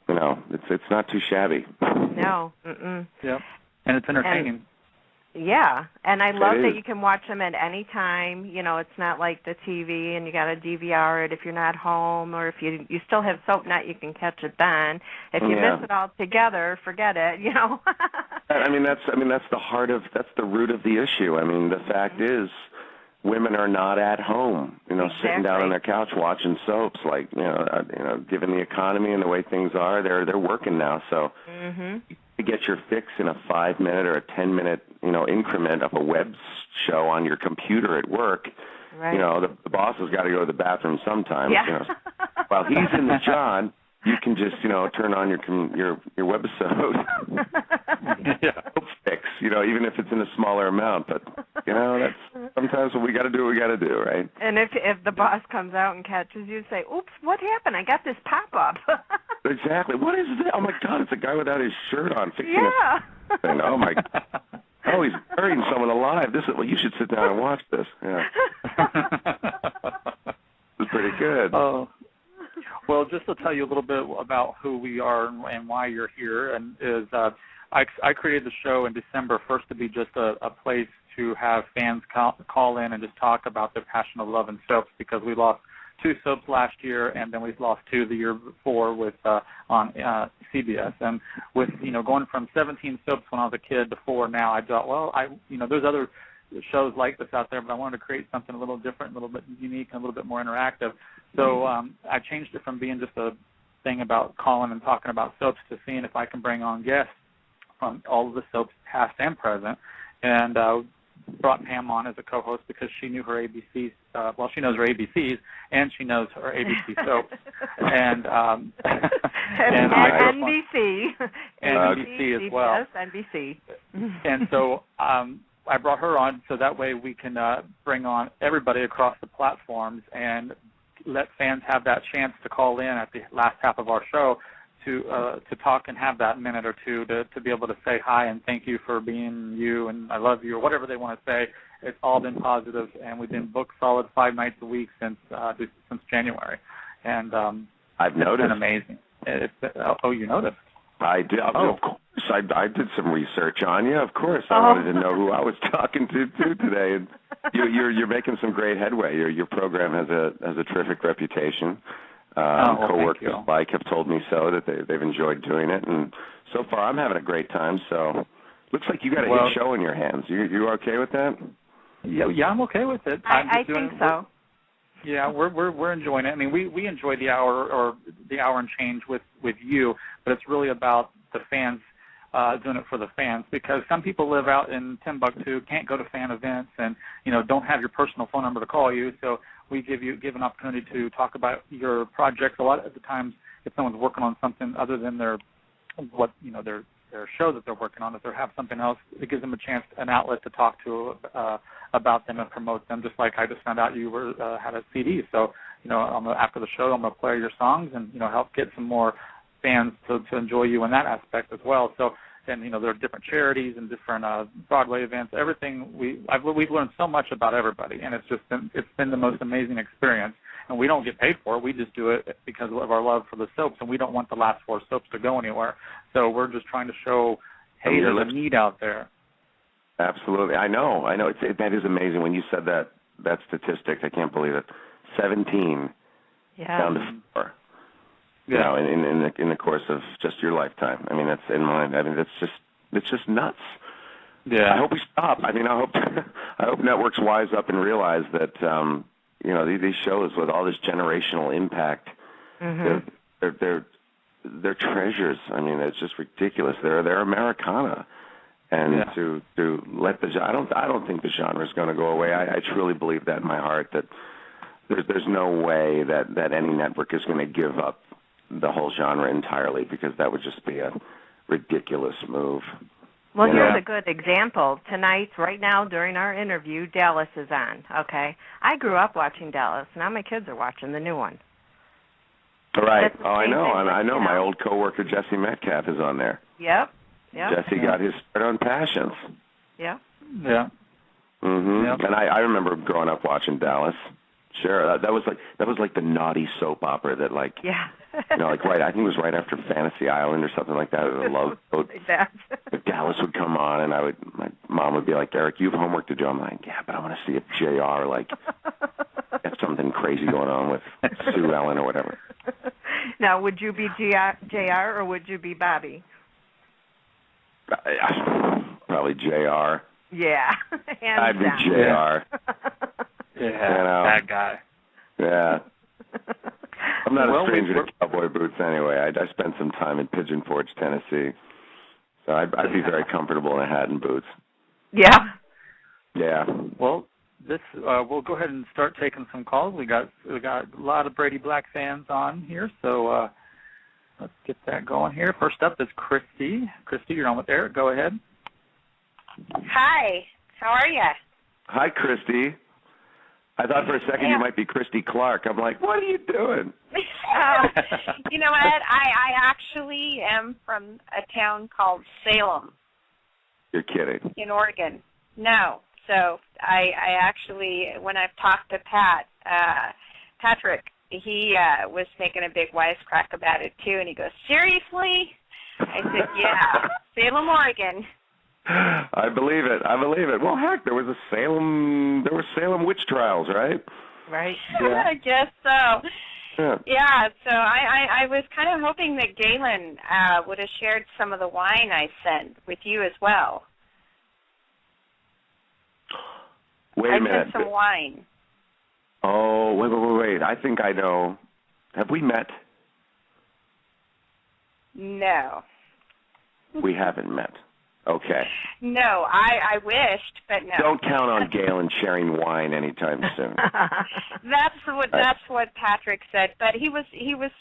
it's not too shabby. No. Yep, and it's entertaining. And I love that you can watch them at any time. You know, it's not like the TV and you got to DVR it if you're not home, or if you still have SoapNet, you can catch it then. If you miss it all together, forget it, you know. I mean, that's the root of the issue. I mean, the fact is, women are not at home, sitting down on their couch watching soaps. Like, given the economy and the way things are, they're working now. So to get your fix in a 5-minute or a 10-minute, increment of a web show on your computer at work, the boss has got to go to the bathroom sometimes. Yeah. While he's in the job, you can just, turn on your webisode. Fix, even if it's in a smaller amount. But, that's sometimes what we got to do, right? And if the boss comes out and catches you, say, oops, what happened? I got this pop-up. Exactly. What is that? Oh, my God, it's a guy without his shirt on fixing a thing. Oh, my God. Oh, he's burying someone alive. You should sit down and watch this. Yeah. It's pretty good. Oh. Well, just to tell you a little bit about who we are and why you're here, I created the show in December first to be just a place to have fans call in and just talk about their passion of love and soaps, because we lost 2 soaps last year, and then we lost 2 the year before with on CBS. And with going from 17 soaps when I was a kid to 4 now, I thought, well, there's other shows like this out there, but I wanted to create something a little different, a little bit unique, and a little bit more interactive. So I changed it from being just a thing about calling and talking about soaps to seeing if I can bring on guests from all of the soaps, past and present, and brought Pam on as a co-host because she knew her ABCs. She knows her ABCs, and she knows her ABC soaps. And NBC. And NBC as well. Yes, NBC. And so I brought her on so that way we can bring on everybody across the platforms and let fans have that chance to call in at the last half of our show to talk and have that minute or two to be able to say hi and thank you for being you and I love you or whatever they want to say. It's all been positive, and we've been booked solid 5 nights a week since January. And I've noticed. It's been amazing. You noticed? I did. Of course. I did some research on you. Of course, I wanted to know who I was talking to today. And you're making some great headway. Your program has a terrific reputation. Coworkers like have told me so, that they've enjoyed doing it, and so far I'm having a great time. So looks like you got a hit show in your hands. You okay with that? Yeah, I'm okay with it. I think so. Yeah, we're enjoying it. I mean, we enjoy the hour and change with you, but it's really about the fans, doing it for the fans, because some people live out in Timbuktu, can't go to fan events, and don't have your personal phone number to call you. So we give an opportunity to talk about your projects. A lot of the times, if someone's working on something other than their show that they're working on, if they have something else, it gives them a chance, an outlet to talk to about them and promote them. Just like I just found out you had a CD, so after the show, I'm going to play your songs and help get some more fans to enjoy you in that aspect as well. So, and there are different charities and different Broadway events. Everything we've learned so much about everybody, and it's been the most amazing experience. And we don't get paid for it. We just do it because of our love for the soaps, and we don't want the last 4 soaps to go anywhere. So we're just trying to show, hey, there's a need out there. Absolutely, I know. That is amazing when you said that statistic. I can't believe it. 17 down to 4. Yeah. In the course of just your lifetime. I mean, that's in mind. I mean, it's just nuts. Yeah. I hope we stop. I mean, I hope networks wise up and realize that these shows with all this generational impact, they're treasures. I mean, it's just ridiculous. They're Americana, and to let I don't think the genre is going to go away. I truly believe that in my heart, that there's no way that any network is going to give up the whole genre entirely, because that would just be a ridiculous move. Well, here's a good example. Tonight, right now, during our interview, Dallas is on, okay? I grew up watching Dallas. Now my kids are watching the new one. Right. I know. I know. My old coworker, Jesse Metcalf, is on there. Yep. Jesse got his start on Passions. Yep. Yeah. Mm-hmm. Yep. And I remember growing up watching Dallas. Sure, that was like the naughty soap opera that right. I think it was right after Fantasy Island or something like that. The Love Boat. If Dallas would come on, and my mom would be like, Eric, you have homework to do. I'm like, yeah, but I want to see if JR got something crazy going on with Sue Ellen or whatever. Now, would you be JR or would you be Bobby? probably JR. Yeah, I'd be down. JR. Yeah, that guy. Yeah. I'm not Well, a stranger to cowboy boots anyway. I spent some time in Pigeon Forge, Tennessee, so I'd be very comfortable in a hat and boots. Yeah. Yeah. Well, we'll go ahead and start taking some calls. We got a lot of Brady Black fans on here, so let's get that going here. First up is Christy. Christy, you're on with Eric. Go ahead. Hi. How are you? Hi, Christy. I thought for a second you might be Christy Clark. I'm like, what are you doing? You know what? I actually am from a town called Salem. You're kidding. In Oregon. No. So I actually, when I've talked to Patrick, he was making a big wisecrack about it too, and he goes, seriously? I said, yeah, Salem, Oregon. I believe it. Well, heck, there were Salem witch trials, right? Right. Yeah. I guess so. Yeah. So I was kind of hoping that Galen would have shared some of the wine I sent with you as well. Wait a minute. I sent some wine. Oh, wait. I think I know. Have we met? No. We haven't met. Okay. No, I wished, but no. Don't count on Galen sharing wine anytime soon. That's what Patrick said, but he was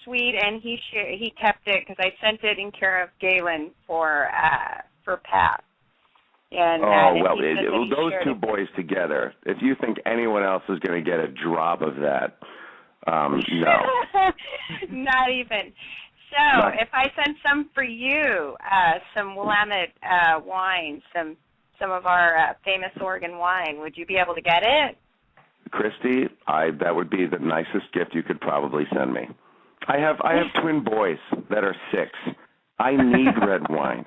sweet, and he kept it because I sent it in care of Galen for Pat. And those two boys together. If you think anyone else is going to get a drop of that, no. Not even. So, if I send some for you, some Willamette wine, some of our famous Oregon wine, would you be able to get it? Christy, that would be the nicest gift you could probably send me. I have twin boys that are 6. I need red wine.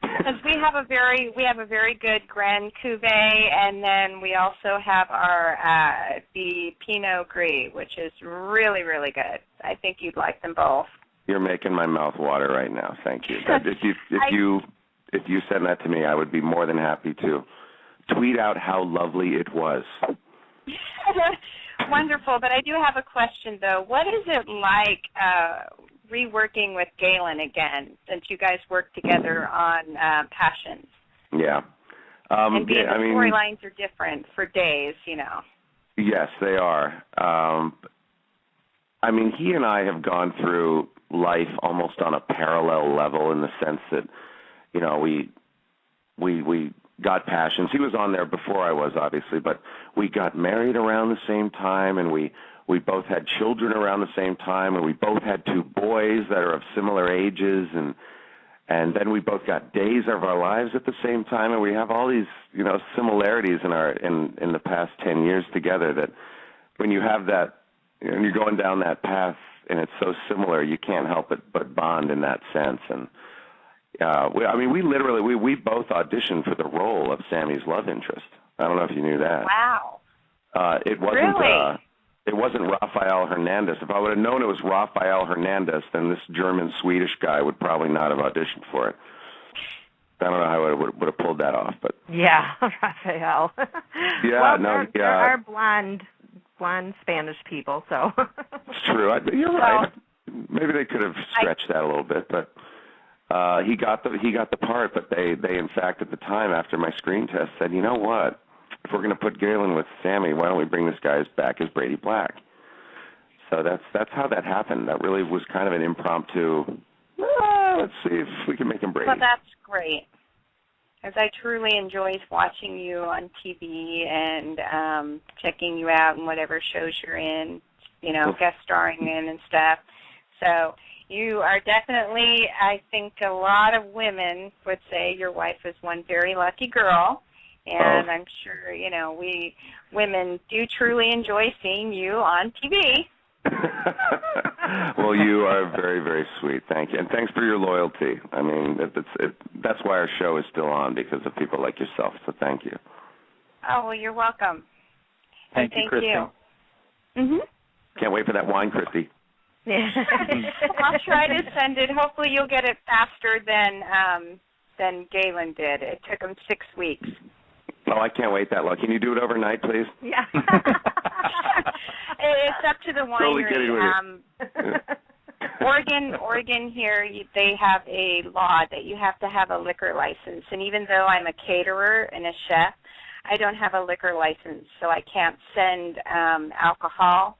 Because we have a very good Grand Cuvée, and then we also have our the Pinot Gris, which is really, really good. I think you'd like them both. You're making my mouth water right now. Thank you. If you send that to me, I would be more than happy to tweet out how lovely it was. Wonderful. But I do have a question though. What is it like reworking with Galen again, since you guys worked together on Passions? Yeah. And the storylines are different for days, you know. Yes, they are. He and I have gone through life almost on a parallel level in the sense that, we got Passions. He was on there before I was, obviously, but we got married around the same time, and we both had children around the same time, and we both had 2 boys that are of similar ages, and then we both got days of our lives at the same time, and we have all these, similarities in the past 10 years together that when you have that, and you're going down that path and it's so similar, you can't help but bond in that sense. And we both auditioned for the role of Sammy's love interest. I don't know if you knew that. Wow. It wasn't. Really? It wasn't Rafael Hernandez. If I would have known it was Rafael Hernandez, then this German-Swedish guy would probably not have auditioned for it. I don't know how I would have pulled that off, but yeah, Rafael. Yeah, there are blonde Spanish people, so it's true. You're right. Maybe they could have stretched that a little bit, but he got the part. But they in fact at the time after my screen test said, you know what? If we're going to put Galen with Sammy, why don't we bring this guy back as Brady Black? So that's how that happened. That really was kind of an impromptu. Let's see if we can make him Brady. Well, that's great. As I truly enjoy watching you on TV and checking you out in whatever shows you're in, guest starring in and stuff. So you are definitely, I think a lot of women would say your wife is one very lucky girl. And I'm sure, we women do truly enjoy seeing you on TV. Well, you are very, very sweet. Thank you. And thanks for your loyalty. That's why our show is still on, because of people like yourself. So thank you. Oh, well, you're welcome. Thank you, Christy. Mm-hmm. Can't wait for that wine, Christy. I'll try to send it. Hopefully you'll get it faster than than Galen did. It took him 6 weeks. Oh, I can't wait that long. Can you do it overnight, please? Yeah. It's up to the Totally kidding with you. Oregon here, they have a law that you have to have a liquor license. And even though I'm a caterer and a chef, I don't have a liquor license, so I can't send alcohol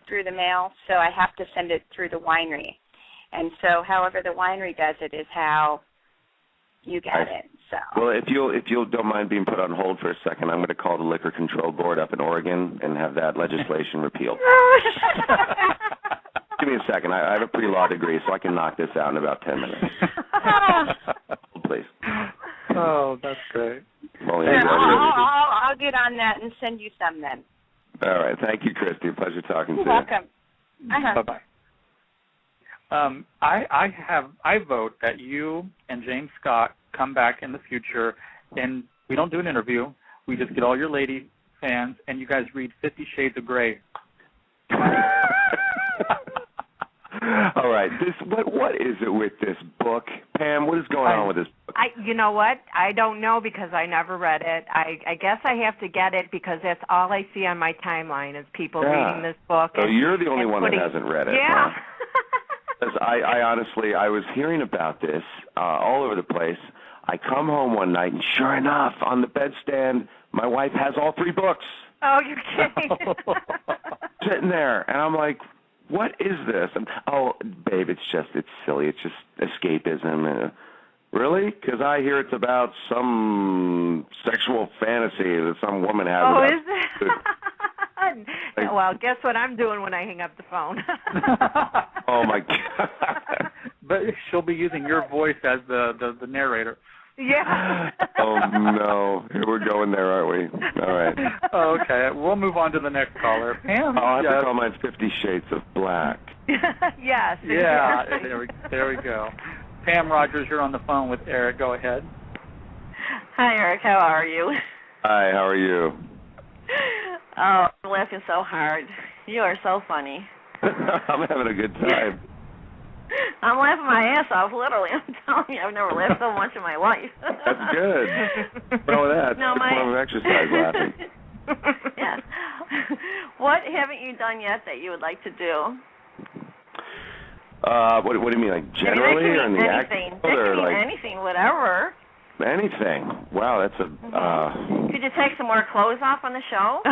through the mail, so I have to send it through the winery. And so however the winery does it is how you get it. So. Well, if you'll don't mind being put on hold for a second, I'm going to call the Liquor Control Board up in Oregon and have that legislation repealed. Give me a second. I have a pre-law degree, so I can knock this out in about 10 minutes. Please. Oh, that's great. Well, I'll get on that and send you some then. All right. Thank you, Christy. Pleasure talking to you. You're welcome. Bye-bye. I vote that you and James Scott come back in the future, and we don't do an interview. We just get all your lady fans, and you guys read 50 Shades of Grey. All right. What is it with this book, Pam? What is going on with this book? You know what? I don't know because I never read it. I guess I have to get it because that's all I see on my timeline is people reading this book. So you're the only one that hasn't read it. Yeah. Huh? I honestly, I was hearing about this all over the place. I come home one night, and sure enough, on the bedstand, my wife has all 3 books. Oh, you're kidding. Sitting there, and I'm like, what is this? And, oh, babe, it's silly. It's just escapism. Really? Because I hear it's about some sexual fantasy that some woman has. Oh, is it? Well, guess what I'm doing when I hang up the phone? Oh, my God. But she'll be using your voice as the narrator. Yeah. Oh, no. Here we're going there, aren't we? All right. Okay. We'll move on to the next caller. Pam. I'll have to call mine 50 Shades of Black. Yes. Yeah. There we go. Pam Rogers, you're on the phone with Eric. Go ahead. Hi, Eric. How are you? Hi. How are you? Oh, I'm laughing so hard. You are so funny. I'm having a good time. I'm laughing my ass off, literally. I'm telling you, I've never laughed so much in my life. That's good. What's wrong with that? No, it's a form of exercise, laughing. Yes. What haven't you done yet that you would like to do? What do you mean, like generally, or in the anything. acting world, or like anything, whatever. Anything. Wow, that's a. Could you take some more clothes off on the show?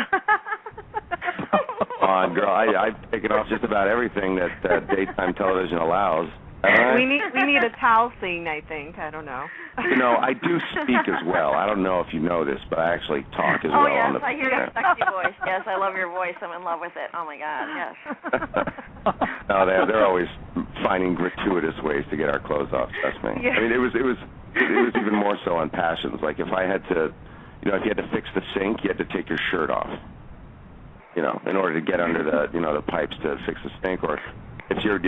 Come on, girl. I've taken off just about everything that daytime television allows. We need a towel scene, I think. I don't know. You know, I do speak as well. I don't know if you know this, but I actually talk as well. Yes, on the I hear your sexy voice. Yes, I love your voice. I'm in love with it. Oh my God, yes. No, they're always finding gratuitous ways to get our clothes off. Trust me. Yeah. I mean, it was even more so on Passions. Like if I had to, if you had to fix the sink, you had to take your shirt off. In order to get under the pipes to fix the sink, or if your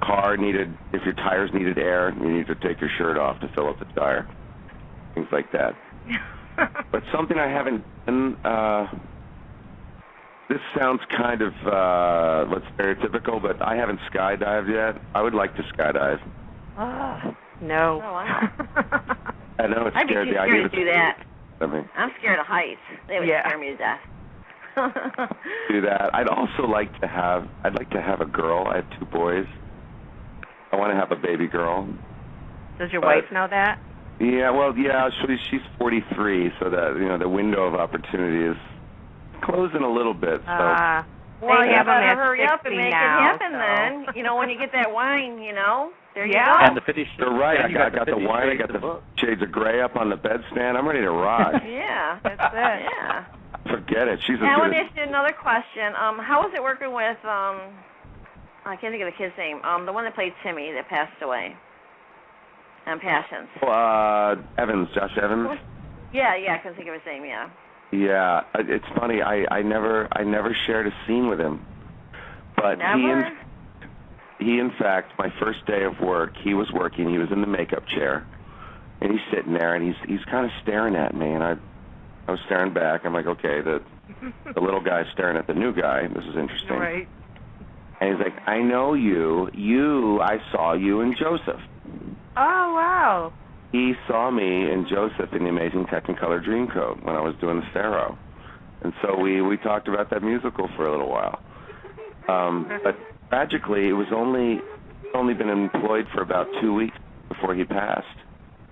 tires needed air, you need to take your shirt off to fill up the tire. Things like that. But something I haven't done, this sounds kind of stereotypical, but I haven't skydived yet. I would like to skydive. No. Oh, wow. I know it's I'd be too scared to do that. I'm scared of heights. They would scare me to death. Do that. I'd also like to have a girl. I have 2 boys. I want to have a baby girl. Does your wife know that? Yeah, well, yeah, she's 43, so that the window of opportunity is closing a little bit. So. Well, you better hurry 60 up and make now, it happen then. When you get that wine, there you go. And the 50 Shades. You're right. I got the wine. I got the book. Shades of Grey up on the bedstand. I'm ready to rock. Yeah, that's it. Yeah. Forget it. She's as Now, I good want to as... ask you another question. How was it working with, I can't think of the kid's name, the one that played Timmy that passed away on Passions? Evans, Josh Evans? Yeah, I couldn't think of his name, yeah. Yeah, it's funny. I never shared a scene with him. But Never? he in fact, my first day of work, he was working. He was in the makeup chair. And he's sitting there, and he's kind of staring at me, and I was staring back. I'm like, okay, the little guy's staring at the new guy. This is interesting. Right. And he's like, I know you. I saw you in Joseph. Oh, wow. he saw me and Joseph in the Amazing Technicolor Dreamcoat when I was doing the Pharaoh. And so we talked about that musical for a little while. But tragically, it was only been employed for about 2 weeks before he passed.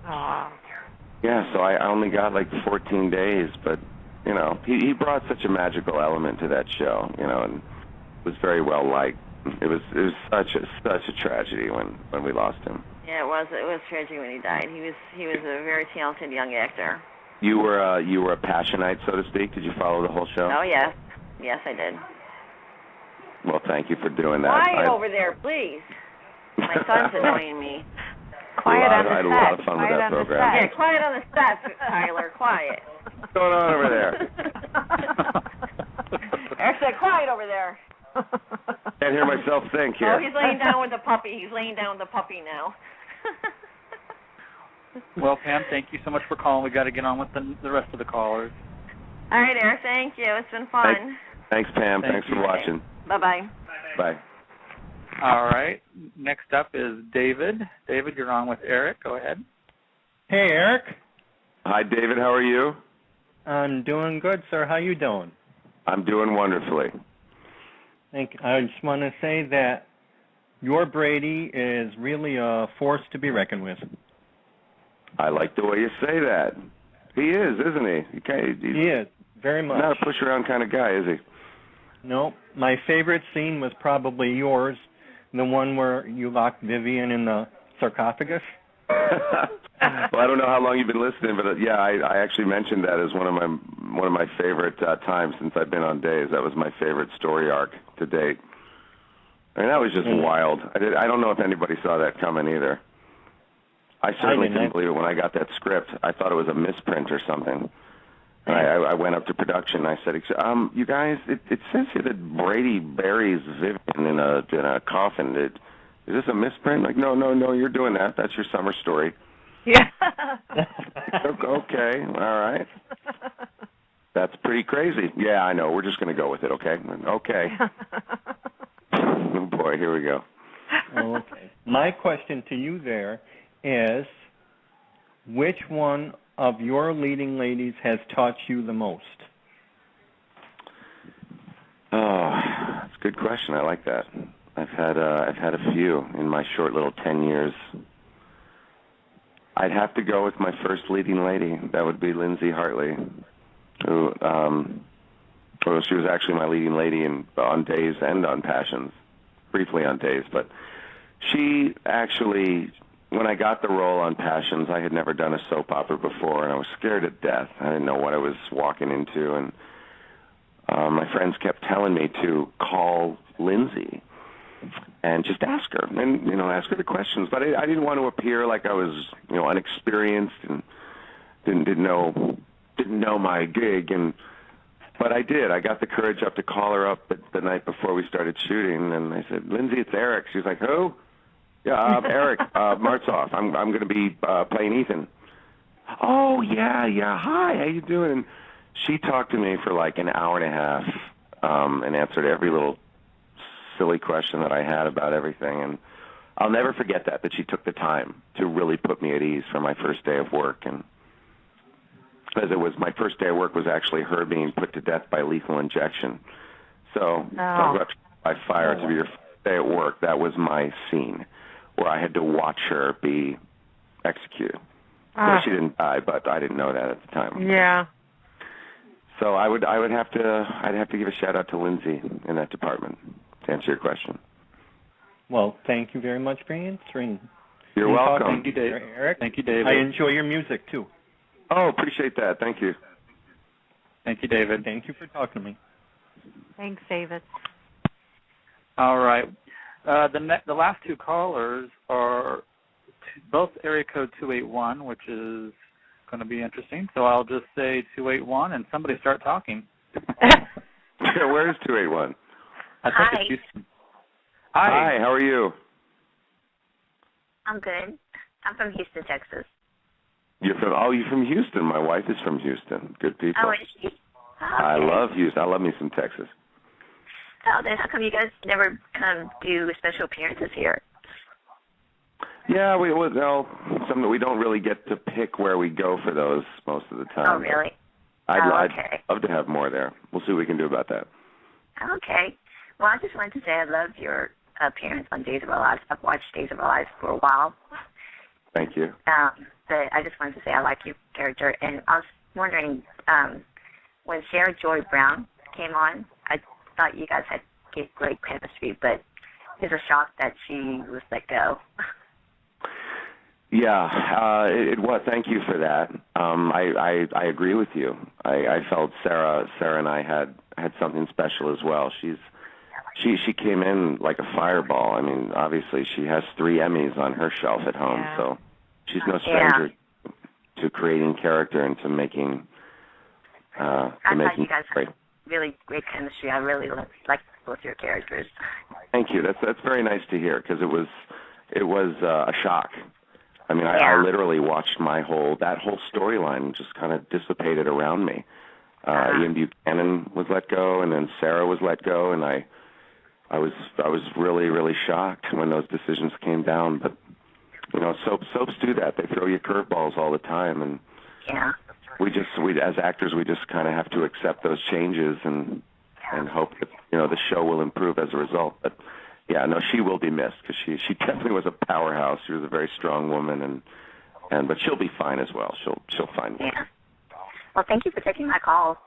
Oh. Yeah, so I only got like 14 days, but, you know, he brought such a magical element to that show, you know, and was very well liked. It was such a tragedy when we lost him. Yeah, it was tragic when he died. He was a very talented young actor. You were a Passionite, so to speak. Did you follow the whole show? Oh yes, I did. Well, thank you for doing that. Quiet over there, please. My son's annoying me. Quiet on the set. I had a lot of fun with Quiet that on the program. set. Yeah, quiet on the set, Tyler. Quiet. What's going on over there? Eric said, quiet over there. Can't hear myself think here. Oh, he's laying down with the puppy. He's laying down with the puppy now. Well, Pam, thank you so much for calling. We got to get on with the rest of the callers. All right, Eric. Thank you. It's been fun. Thanks, Pam. Thanks you. for watching. Bye-bye. Bye. All right. Next up is David. David, you're on with Eric. Go ahead. Hey, Eric. Hi, David. How are you? I'm doing good, sir. How you doing? I'm doing wonderfully. I just want to say that your Brady is really a force to be reckoned with. I like the way you say that. He is, isn't he? He is, very much. Not a push-around kind of guy, is he? No. My favorite scene was probably yours, the one where you locked Vivian in the sarcophagus. Well, I don't know how long you've been listening, but yeah, I actually mentioned that as one of my favorite times since I've been on Days. That was my favorite story arc to date. I mean, that was just wild. I don't know if anybody saw that coming either. I certainly couldn't believe it when I got that script. I thought it was a misprint or something. And I went up to production. And I said, "You guys, it says here that Brady buries Vivian in a coffin. Is this a misprint?" Like, no, you're doing that. That's your summer story. Yeah. Okay, all right. That's pretty crazy. Yeah, I know. We're just going to go with it, okay? Okay. Oh, boy, here we go. Okay. My question to you there is, which one of your leading ladies has taught you the most? Oh, that's a good question. I like that. I've had a few in my short little 10 years. I'd have to go with my first leading lady. That would be Lindsay Hartley, who she was actually my leading lady on Days and on Passions, briefly on Days. But she actually, when I got the role on Passions, I had never done a soap opera before, and I was scared to death. I didn't know what I was walking into, and my friends kept telling me to call Lindsay and just ask her, and ask her the questions. But I didn't want to appear like I was, unexperienced and didn't know my gig. But I did. I got the courage up to call her up the night before we started shooting, and I said, "Lindsay, it's Eric." She's like, "Who?" "Yeah, Eric Martzoff. I'm going to be playing Ethan." "Oh yeah. Hi, how you doing?" And she talked to me for like an hour and a half and answered every little silly question that I had about everything. And I'll never forget that she took the time to really put me at ease for my first day of work. And because it was my first day of work was actually her being put to death by lethal injection. So talk about by fire to be your first day at work. That was my scene where I had to watch her be executed. Well, she didn't die, but I didn't know that at the time. Yeah. So I'd have to give a shout out to Lindsay in that department to answer your question. Well, thank you very much for answering. You're welcome. Thank you, David. Eric. Thank you, David. I enjoy your music too. Oh, appreciate that. Thank you. Thank you, David. Thank you for talking to me. Thanks, David. All right. The last two callers are both area code 281, which is going to be interesting. So I'll just say 281, and somebody start talking. Yeah, where is 281? I think it's Houston. Hi, how are you? I'm good. I'm from Houston, Texas. You're from Houston. My wife is from Houston. Good people. Oh, is she? Oh, okay. I love Houston. I love me some Texas. Oh, then how come you guys never do special appearances here? Yeah, something we don't really get to pick where we go for those most of the time. Oh, really? I'd Okay. love to have more there. We'll see what we can do about that. Okay. Well, I just wanted to say I loved your appearance on Days of Our Lives. I've watched Days of Our Lives for a while. Thank you. But I just wanted to say I like your character. And I was wondering, when Sarah Joy Brown came on, I thought you guys had great chemistry, but it was a shock that she was let go. Yeah, it was. Thank you for that. I agree with you. I felt Sarah and I had something special as well. She came in like a fireball. I mean, obviously she has 3 Emmys on her shelf at home, so she's no stranger to creating character and to making. I thought you guys had really great chemistry. I really liked both your characters. Thank you. That's very nice to hear because it was a shock. I mean, I literally watched that whole storyline just kind of dissipated around me. Ian Buchanan was let go, and then Sarah was let go, and I was really, really shocked when those decisions came down. But you know, soaps do that. They throw you curveballs all the time, and we as actors we just kind of have to accept those changes and hope that the show will improve as a result. But yeah, no, she will be missed because she definitely was a powerhouse. She was a very strong woman, but she'll be fine as well. She'll find work. Yeah. Well, thank you for taking my call.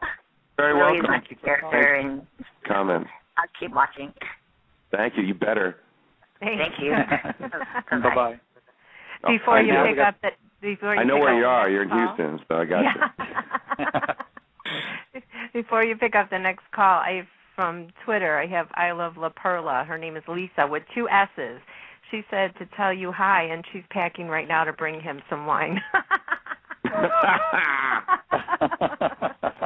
Very really welcome. Like your character and comments. I'll keep watching. Thank you. You better. Thank you. Bye bye. Before you pick up the, I know where you are. You're in Houston, so I got you. Before you pick up the next call, from Twitter, I have I Love La Perla. Her name is Lisa with 2 S's. She said to tell you hi, and she's packing right now to bring him some wine.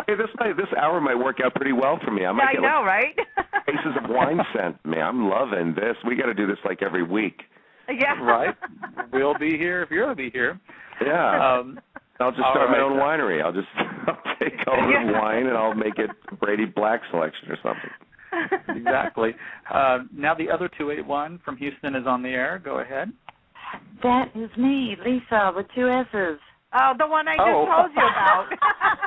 Hey, this hour might work out pretty well for me. I might get right? cases of wine sent me. I'm loving this. We got to do this like every week. Yeah. Right. We'll be here if you'll be here. Yeah. I'll just start my own winery. I'll take all the wine and I'll make it Brady Black selection or something. Exactly. Now the other 281 from Houston is on the air. Go ahead. That is me, Lisa, with 2 S's. Oh, the one I just told you about.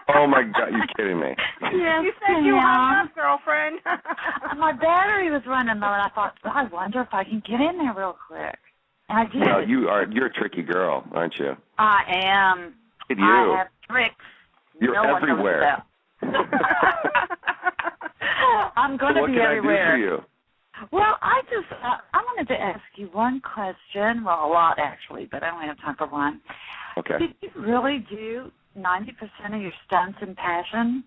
Oh, my God. You're kidding me. Yes, you said you hung up, girlfriend. My battery was running low, and I thought, I wonder if I can get in there real quick. And I did. Well, you're a tricky girl, aren't you? I am. Look at you. I have tricks. You're everywhere. I'm going to be everywhere. What can I do for you? Well, I wanted to ask you one question. Well, a lot, actually, but I only have time for one. Okay. Did you really do 90% of your stunts in passion?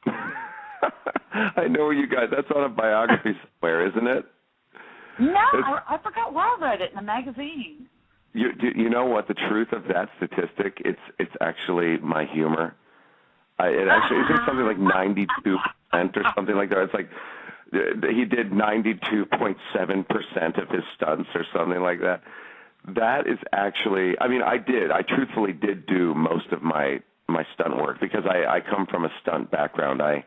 I know you guys. That's on a biography somewhere, isn't it? No, I forgot where I read it in a magazine. You know what? The truth of that statistic, it's actually my humor. It actually isn't something like 92% or something like that. It's like he did 92.7% of his stunts or something like that. That is actually, I truthfully did do most of my stunt work because I come from a stunt background. I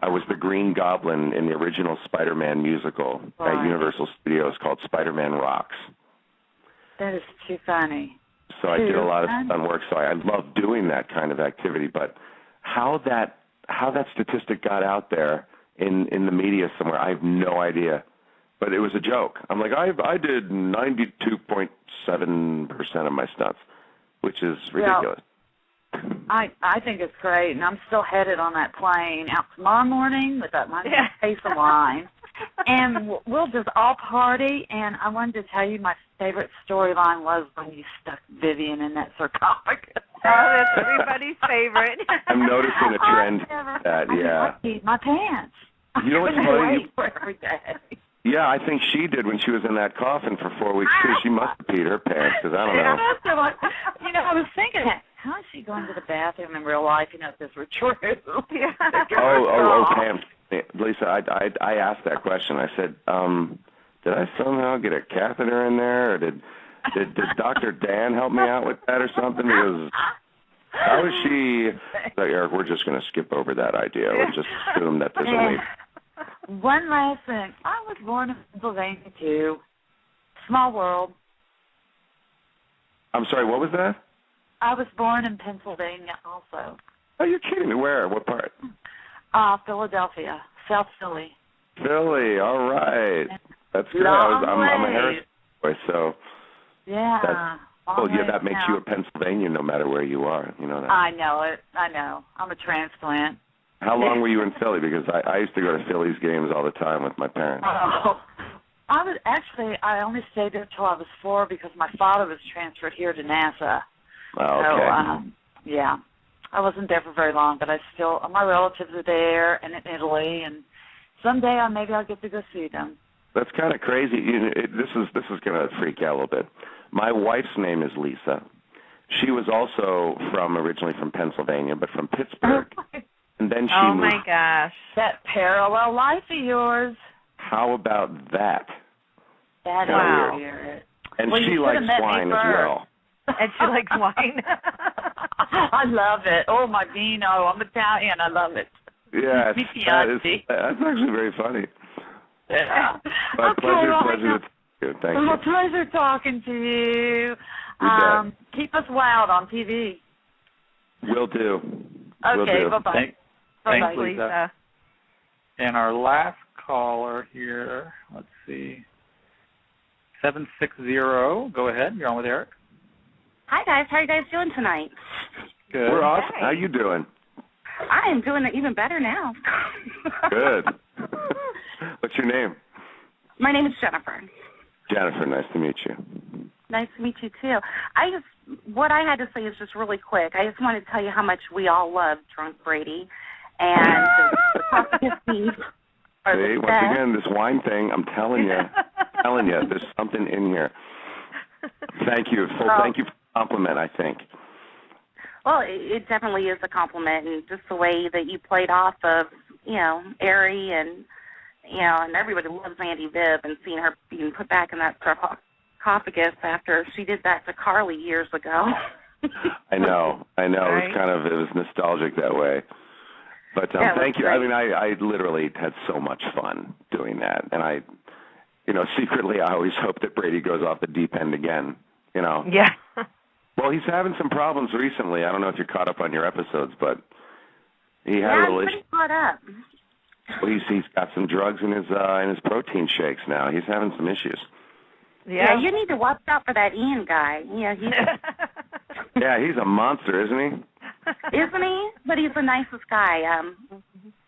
was the Green Goblin in the original Spider-Man musical at Universal Studios called Spider-Man Rocks. That is too funny. So I did a lot of stunt work, so I love doing that kind of activity. But how that statistic got out there in the media somewhere, I have no idea. But it was a joke. I'm like, I did 92.7% of my stunts, which is ridiculous. Well, I think it's great, and I'm still headed on that plane out tomorrow morning with my case of wine. And we'll just all party, and I wanted to tell you my favorite storyline was when you stuck Vivian in that sarcophagus. Oh, that's everybody's favorite. I'm noticing a trend. I peed my pants. You know what's funny? Every day. Yeah, I think she did when she was in that coffin for 4 weeks, too. She must have peed her pants, because I don't know. I was thinking, how is she going to the bathroom in real life, if this were true? Oh, Pam. Lisa, I asked that question. I said, did I somehow get a catheter in there, or did Dr. Dan help me out with that or something? Because how is she? Like, Eric, we're just going to skip over that idea. We'll just assume that there's a leak. One last thing. I was born in Pennsylvania, too. Small world. I'm sorry, what was that? I was born in Pennsylvania also. Oh, you're kidding me. Where? What part? Philadelphia, South Philly. Philly, all right. That's good. Long I'm a way. Harris boy, so... Yeah. Well, yeah, that makes you a now. Pennsylvania no matter where you are. You know that. I know it. I know. I'm a transplant. How long were you in Philly? Because I used to go to Phillies games all the time with my parents. Oh. I only stayed there till I was 4 because my father was transferred here to NASA. Oh, okay. So, yeah. I wasn't there for very long, but my relatives are there and in Italy, and someday maybe I'll get to go see them. That's kind of crazy. This is going to freak you out a little bit. My wife's name is Lisa. She was also originally from Pennsylvania, but from Pittsburgh. And then she moved. Oh, my gosh. That parallel life of yours. How about that? That wow. is weird. And well, she likes wine as well. And she likes wine. I love it. Oh, my vino. I'm Italian. I love it. Yes, that's actually very funny. Yeah. But pleasure to Thank you. Pleasure talking to you. Keep us loud on TV. Will do. Okay, bye-bye. Thanks, Lisa. And our last caller here, let's see, 760. Go ahead. You're on with Eric. Hi, guys. How are you guys doing tonight? Good. We're awesome. How you doing? I am doing even better now. Good. What's your name? My name is Jennifer. Jennifer, nice to meet you. Nice to meet you, too. What I had to say is just really quick. I just wanted to tell you how much we all love Drunk Brady. And the See, once again, this wine thing, I'm telling you, there's something in here. Thank you. Thank you for the compliment, I think. Well, it definitely is a compliment, and just the way that you played off of, Ari and, and everybody loves Andy Vibb, and seeing her being put back in that sarcophagus after she did that to Carly years ago. I know. Right? It was nostalgic that way. But thank you. Great. I mean, I literally had so much fun doing that, and secretly I always hope that Brady goes off the deep end again. Yeah. Well, he's having some problems recently. I don't know if you're caught up on your episodes, but he had a little issue. I'm pretty caught up. Well, he's got some drugs in his protein shakes now. He's having some issues. Yeah, you need to watch out for that Ian guy. Yeah, he's a monster, isn't he? Isn't he? But he's the nicest guy.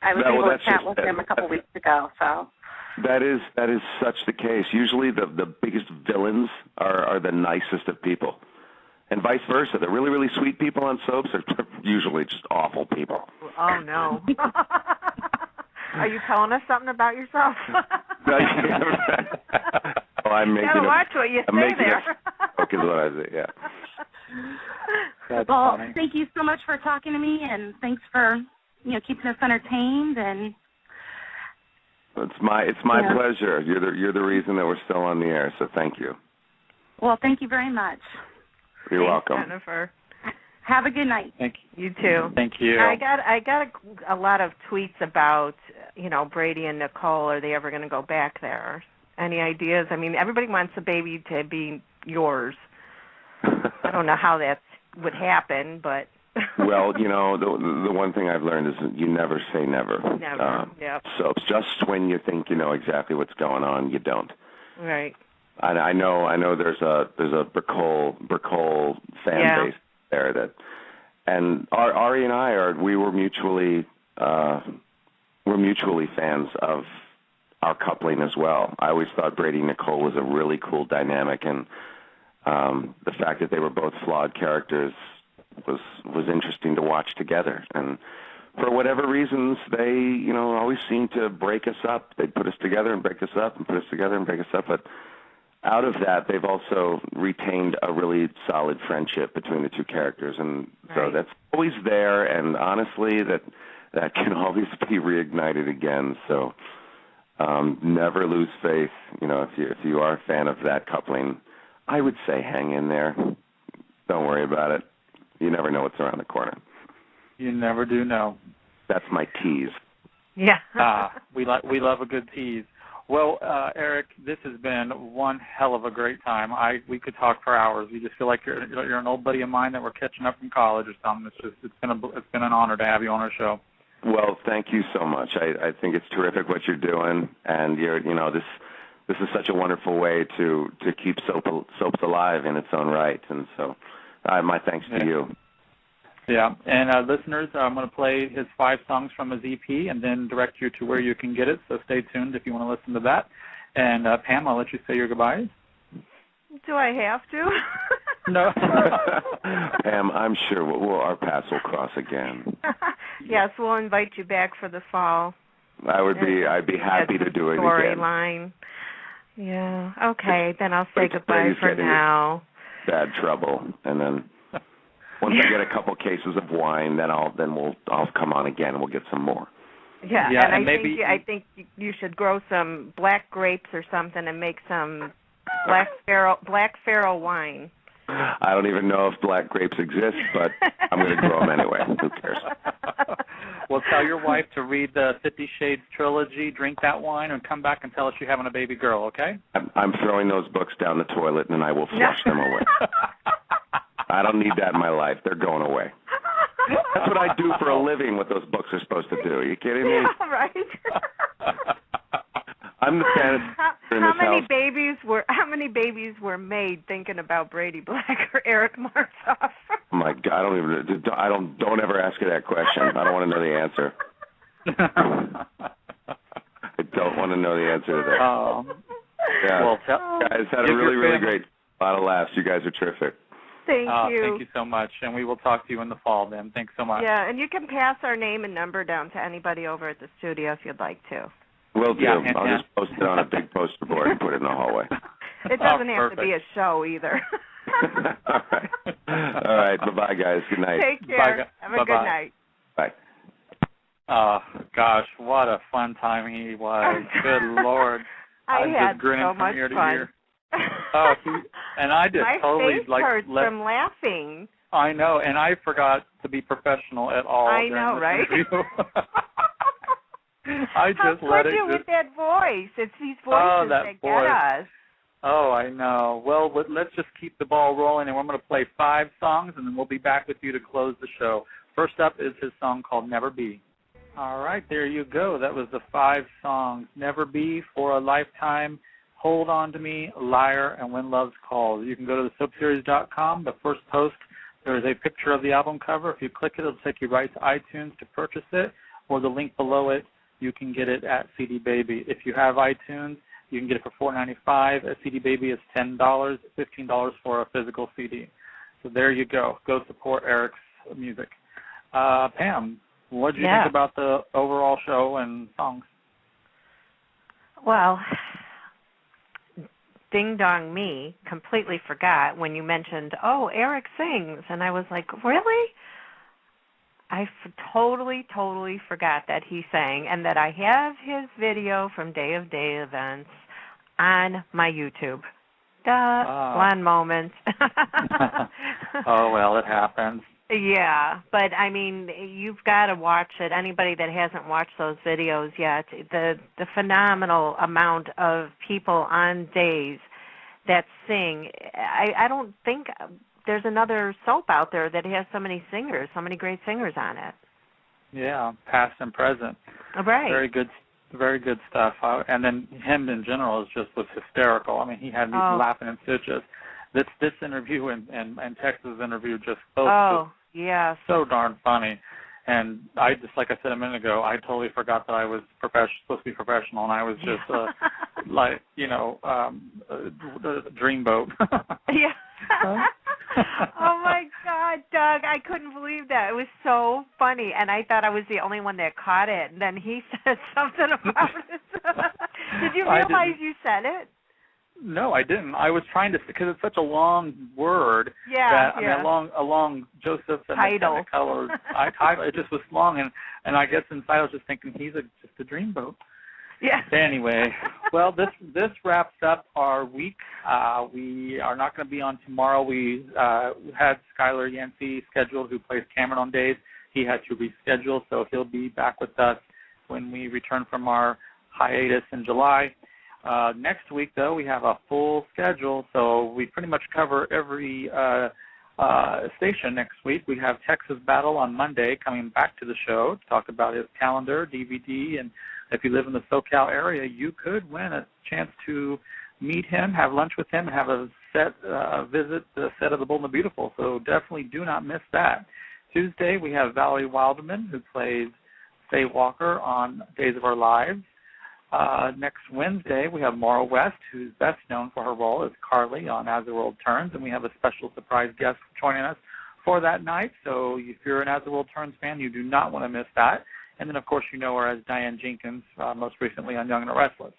I was able to chat with him a couple weeks ago. So. That is such the case. Usually the biggest villains are the nicest of people. And vice versa. The really, really sweet people on soaps are usually just awful people. Oh, no. Are you telling us something about yourself? I'm making watch what you say there. Okay, what I say, yeah. That's well, funny. Thank you so much for talking to me, and thanks for keeping us entertained. And it's my pleasure. You're the reason that we're still on the air. So thank you. Well, thank you very much. You're welcome. Jennifer. Have a good night. Thank you. You too. Thank you. I got a lot of tweets about Brady and Nicole. Are they ever going to go back there? Any ideas? I mean, everybody wants the baby to be yours. I don't know how that would happen, but. Well, the one thing I've learned is you never say never. Never. Yep. So it's just when you think you know exactly what's going on, you don't. Right. I know. There's a Brickole fan base there and Ari and I we're mutually fans of our coupling as well. I always thought Brady and Nicole was a really cool dynamic, and the fact that they were both flawed characters was interesting to watch together. And for whatever reasons, they always seem to break us up. They'd put us together and break us up, and put us together and break us up, but out of that, they've also retained a really solid friendship between the two characters, and so that's always there. And honestly, that can always be reignited again. So never lose faith. If you are a fan of that coupling, I would say hang in there. Don't worry about it. You never know what's around the corner. You never do know. That's my tease. Yeah. We love a good tease. Well, Eric, this has been one hell of a great time. We could talk for hours. We just feel like you're an old buddy of mine that we're catching up from college or something. It's been an honor to have you on our show. Well, thank you so much. I think it's terrific what you're doing, and this is such a wonderful way to keep soaps alive in its own right, and so my thanks to you. Yeah, and listeners, I'm going to play his 5 songs from his EP and then direct you to where you can get it, so stay tuned if you want to listen to that. And Pam, I'll let you say your goodbyes. Do I have to? No. Pam, I'm sure our paths will cross again. Yes, we'll invite you back for the fall. I'd be happy to do it again. Storyline. Yeah. Okay, then I'll say goodbye for now. Bad trouble, and then once I get a couple cases of wine, I'll come on again and we'll get some more. Yeah, and I think you should grow some black grapes or something and make some black Pharaoh wine. I don't even know if black grapes exist, but I'm going to grow them anyway. Who cares? Well, tell your wife to read the 50 Shades trilogy, drink that wine, and come back and tell us you're having a baby girl, okay? I'm throwing those books down the toilet, and I will flush them away. I don't need that in my life.'re going away. That's what I do for a living, what those books are supposed to do. Are you kidding me? Yeah, right. I'm the fantasy in this house. How many babies were made thinking about Brady Black or Eric Martsolf? Oh my God! Don't ever ask her that question. I don't want to know the answer. I don't want to know the answer to that. Yeah. Well, guys had a really great lot of laughs. You guys are terrific. Thank you. Thank you so much, and we will talk to you in the fall then. Thanks so much. Yeah, and you can pass our name and number down to anybody over at the studio if you'd like to. Will do. Yeah, I'll just post it on a big poster board and put it in the hallway. It doesn't have to be a show either. All right. Bye-bye, guys. Good night. Take care. Have a good night. Bye. Gosh, what a fun time he was. Good Lord. I'm had just grinning so from much ear to fun. ear. And I just My totally face hurts from laughing. I know, and I forgot to be professional at all. I know, right? I just let it with that voice. It's these voices that get us. Oh, I know. Well, let's just keep the ball rolling, and we're going to play 5 songs, and then we'll be back with you to close the show. First up is his song called Never Be. All right, there you go. That was the 5 songs. Never Be, For a Lifetime, Hold On to Me, Liar, and When Love Calls. You can go to thesoapseries.com. The first post, there is a picture of the album cover. If you click it, it'll take you right to iTunes to purchase it, or the link below it, you can get it at CD Baby. If you have iTunes, you can get it for $4.95. A CD Baby is $10, $15 for a physical CD. So there you go. Go support Eric's music. Pam, what did you think about the overall show and songs? Well, ding dong me, completely forgot when you mentioned, Eric sings. And I was like, really? I totally forgot that he sang and that I have his video from Day of Day events on my YouTube. Blonde moment. Oh, well, it happens. Yeah, but I mean, you've got to watch it. Anybody that hasn't watched those videos yet, the phenomenal amount of people on Days that sing. I don't think there's another soap out there that has so many singers, so many great singers on it. Yeah, past and present. Right. Very good stuff. And then him in general was hysterical. I mean, he had me laughing in stitches. This interview and Texas interview just both so darn funny. And I just, like I said a minute ago, I totally forgot that I was supposed to be professional, and I was just dreamboat. Yeah. Oh my God, Doug! I couldn't believe that. It was so funny, and I thought I was the only one that caught it. And then he said something about it. Did you realize you said it? No, I didn't. I was trying to, because it's such a long word. Yeah, a long Joseph and title. The colors. It just was long, and I guess inside I was just thinking he's just a dreamboat. Yeah. Anyway, well, this wraps up our week. We are not going to be on tomorrow. We had Skylar Yancey scheduled, who plays Cameron on Days. He had to reschedule, so he'll be back with us when we return from our hiatus in July. Next week, though, we have a full schedule, so we pretty much cover every station next week. We have Texas Battle on Monday coming back to the show to talk about his calendar, DVD, and if you live in the SoCal area, you could win a chance to meet him, have lunch with him, and have a visit the set of The Bold and the Beautiful. So definitely do not miss that. Tuesday, we have Valerie Wilderman, who plays Faye Walker on Days of Our Lives. Next Wednesday, we have Maura West, who's best known for her role as Carly on As the World Turns, and we have a special surprise guest joining us for that night. So if you're an As the World Turns fan, you do not want to miss that. And then, of course, you know her as Diane Jenkins, most recently on Young and the Restless.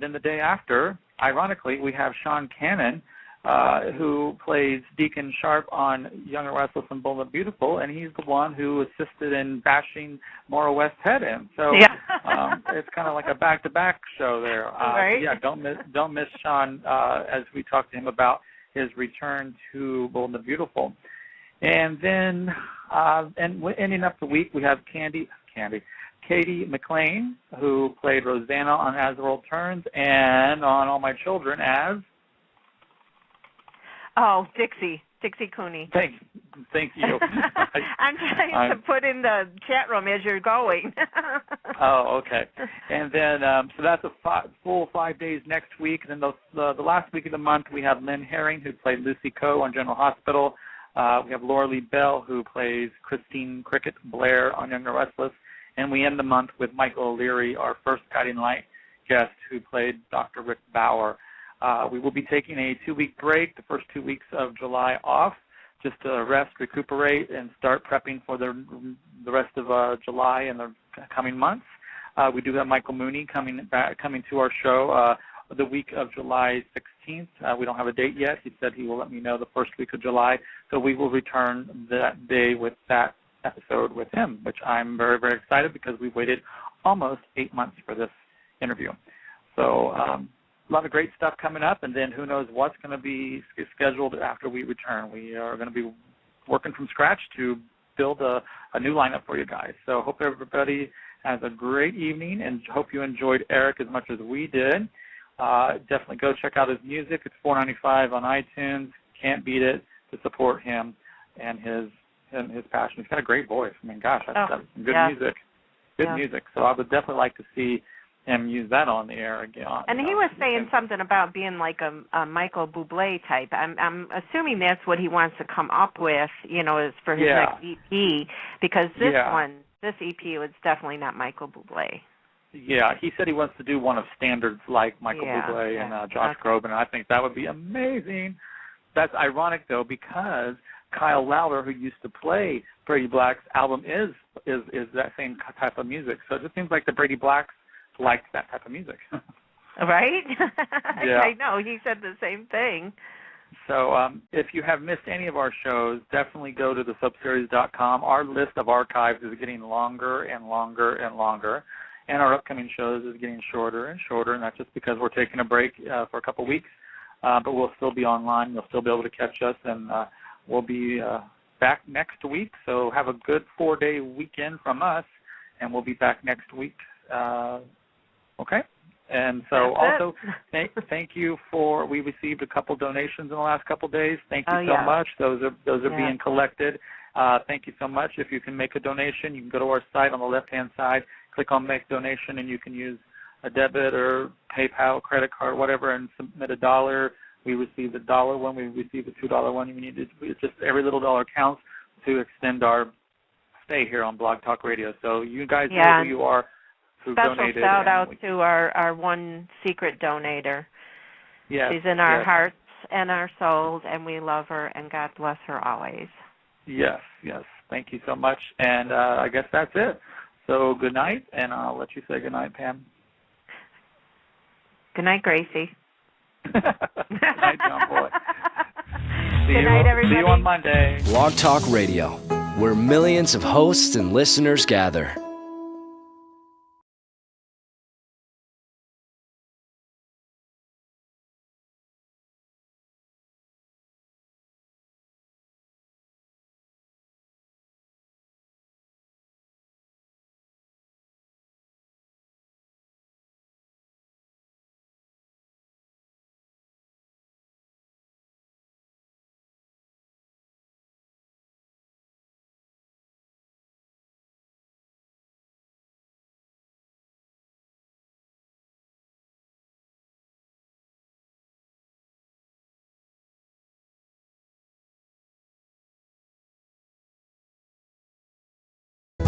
Then the day after, ironically, we have Sean Cannon, who plays Deacon Sharp on Young and Restless and Bold and Beautiful, and he's the one who assisted in bashing Maura West's head in. So it's kind of like a back-to-back show there. Right. Yeah, don't miss Sean as we talk to him about his return to Bold and Beautiful. And then ending up the week, we have Katie McLean, who played Rosanna on As the World Turns and on All My Children as... Oh, Dixie Cooney. Thank you. I'm trying to put in the chat room as you're going. Oh, okay. And then, so that's a full 5 days next week. And then the last week of the month, we have Lynn Herring, who played Lucy Coe on General Hospital. We have Laura Lee Bell, who plays Christine Cricket Blair on Young and the Restless. And we end the month with Michael O'Leary, our first Guiding Light guest, who played Dr. Rick Bauer. We will be taking a 2-week break, the first 2 weeks of July off, just to rest, recuperate, and start prepping for the rest of July and the coming months. We do have Michael Mooney coming to our show the week of July 16th. We don't have a date yet. He said he will let me know the first week of July. So we will return that day with that episode with him, which I'm very, very excited because we've waited almost 8 months for this interview. So a lot of great stuff coming up, and then who knows what's going to be scheduled after we return. We are going to be working from scratch to build a new lineup for you guys. So hope everybody has a great evening, and hope you enjoyed Eric as much as we did. Definitely go check out his music. It's $4.95 on iTunes. Can't beat it to support him and his passion. He's got a great voice. I mean, gosh, that's good music. Good music. So I would definitely like to see him use that on the air again. And he was saying something about being like a Michael Bublé type. I'm assuming that's what he wants to come up with, is for his next EP, because this EP was definitely not Michael Bublé. Yeah, he said he wants to do one of standards like Michael Bublé and Josh Groban, and I think that would be amazing. That's ironic, though, because Kyle Lowder, who used to play Brady Black's album, is that same type of music. So it just seems like the Brady Blacks liked that type of music. Right? Yeah. I know. He said the same thing. So if you have missed any of our shows, definitely go to thesoapseries.com. Our list of archives is getting longer and longer and longer, and our upcoming shows is getting shorter and shorter, and that's just because we're taking a break for a couple weeks. But we'll still be online. You'll still be able to catch us, and we'll be back next week. So have a good 4-day weekend from us, and we'll be back next week. Okay? And so also, thank you we received a couple donations in the last couple days. Thank you so much. Those are being collected. Thank you so much. If you can make a donation, you can go to our site on the left-hand side, click on Make Donation, and you can use a debit or PayPal, credit card, whatever, and submit $1. We received a $1 one. We received a $2 one. It's just every little dollar counts to extend our stay here on Blog Talk Radio. So you guys know who you are. Special shout out to our one secret donator. Yes, she's in our hearts and our souls, and we love her, and God bless her always. Yes. Thank you so much. And I guess that's it. So good night, and I'll let you say good night, Pam. Good night, Gracie. Good night, John Boy. Good night, everybody. See you on Monday. Blog Talk Radio, where millions of hosts and listeners gather.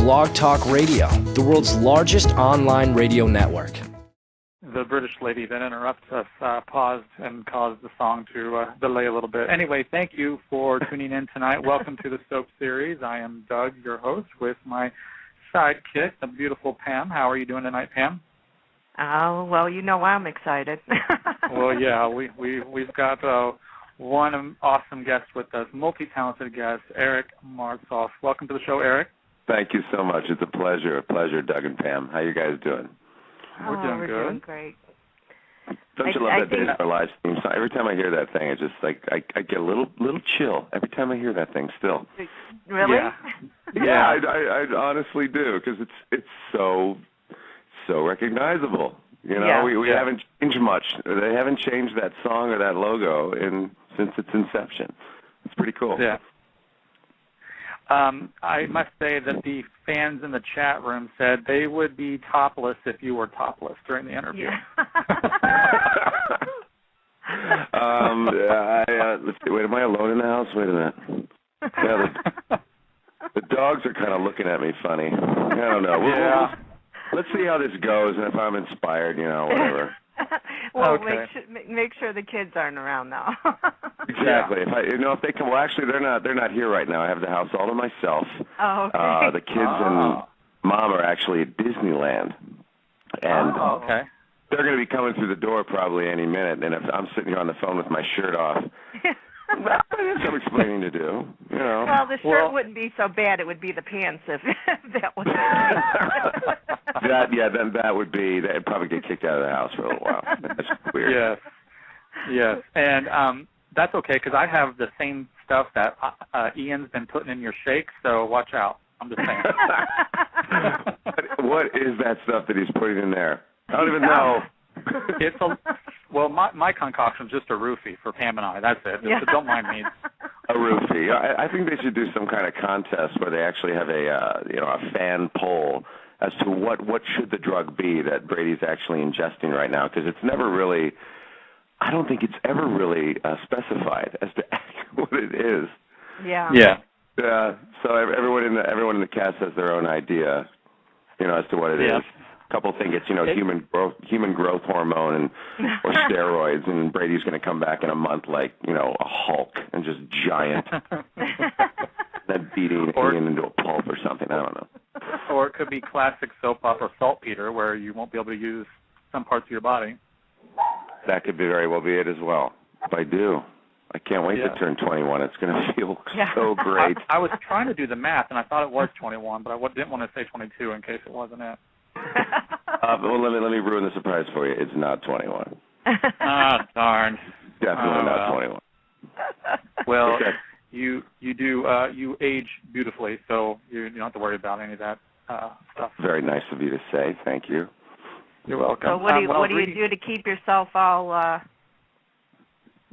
Blog Talk Radio, the world's largest online radio network. The British lady that interrupts us paused and caused the song to delay a little bit. Anyway, thank you for tuning in tonight. Welcome to the Soap Series. I am Doug, your host, with my sidekick, the beautiful Pam. How are you doing tonight, Pam? Oh, well, you know I'm excited. Well, yeah, we've got one awesome guest with us, multi-talented guest, Eric Martsolf. Welcome to the show, Eric. Thank you so much. It's a pleasure, Doug and Pam. How you guys doing? We're doing good. We're doing great. Don't you love that Days of Our Lives theme song? Every time I hear that thing, it's just like I get a little chill every time I hear that thing. Still. Really? Yeah, I honestly do, because it's so recognizable. You know, we haven't changed much. They haven't changed that song or that logo since its inception. It's pretty cool. Yeah. I must say that the fans in the chat room said they would be topless if you were topless during the interview. Yeah. Let's see. Wait, am I alone in the house? Wait a minute. Yeah, the dogs are kind of looking at me funny. I don't know. Let's see how this goes, and if I'm inspired, whatever. Well, okay. make sure the kids aren't around now. Exactly. If they come, well, actually, they're not here right now. I have the house all to myself. Oh, okay. The kids and Mom are actually at Disneyland, and okay. They're going to be coming through the door probably any minute. And if I'm sitting here on the phone with my shirt off, I have some explaining to do. Well, the shirt wouldn't be so bad. It would be the pants if that was. Then that would be. They'd probably get kicked out of the house for a little while. That's weird. Yes, and that's okay because I have the same stuff that Ian's been putting in your shakes. So watch out. I'm just saying. What is that stuff that he's putting in there? I don't even know. My concoction's just a roofie for Pam and I. That's it. So don't mind me. A roofie. I think they should do some kind of contest where they actually have a fan poll as to what should the drug be that Brady's actually ingesting right now, because it's never really. I don't think it's ever really specified as to what it is. Yeah. Yeah. So everyone in the cast has their own idea, as to what it is. A couple think it's human growth hormone or steroids, and Brady's going to come back in a month like a Hulk and just giant, then beating Ian into a pulp or something. I don't know. Or it could be classic soap opera saltpeter, where you won't be able to use some parts of your body. That could very well be it as well. If I do, I can't wait to turn 21. It's going to feel so great. I was trying to do the math, and I thought it was 21, but I didn't want to say 22 in case it wasn't it. Well, let me ruin the surprise for you. It's not 21. Darn. Definitely not 21. Well, you age beautifully, so you don't have to worry about any of that stuff. Very nice of you to say. Thank you. You're welcome. So what do you do to keep yourself all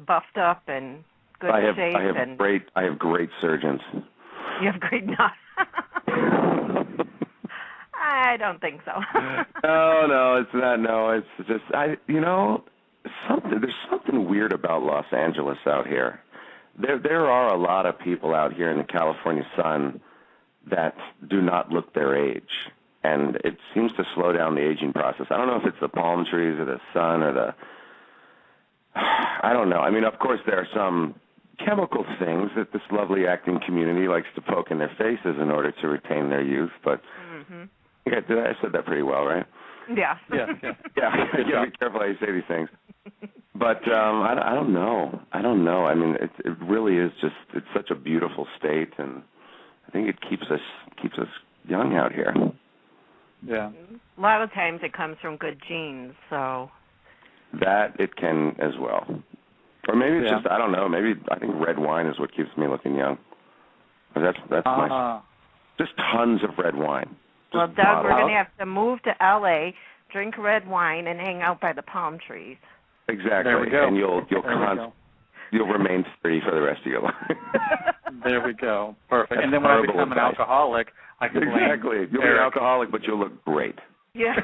buffed up and good shape? I have great surgeons. You have great I don't think so. No, it's not. No, it's just there's something weird about Los Angeles out here. There are a lot of people out here in the California sun that do not look their age, and it seems to slow down the aging process. I don't know if it's the palm trees or the sun or I don't know. I mean, of course, there are some chemical things that this lovely acting community likes to poke in their faces in order to retain their youth, but I said that pretty well, right? Yeah. Yeah. You gotta be careful how you say these things. But I don't know. I mean, it really is just. It's such a beautiful state, and I think it keeps us young out here. Yeah. A lot of times it comes from good genes, so. That it can as well, or maybe it's just I don't know. Maybe I think red wine is what keeps me looking young. That's my just tons of red wine. Well, Doug, we're going to have to move to L.A., drink red wine, and hang out by the palm trees. Exactly. There we go. And you'll remain 30 for the rest of your life. There we go. Perfect. And then when I become an alcoholic, I can You'll be an alcoholic, but you'll look great. Yeah.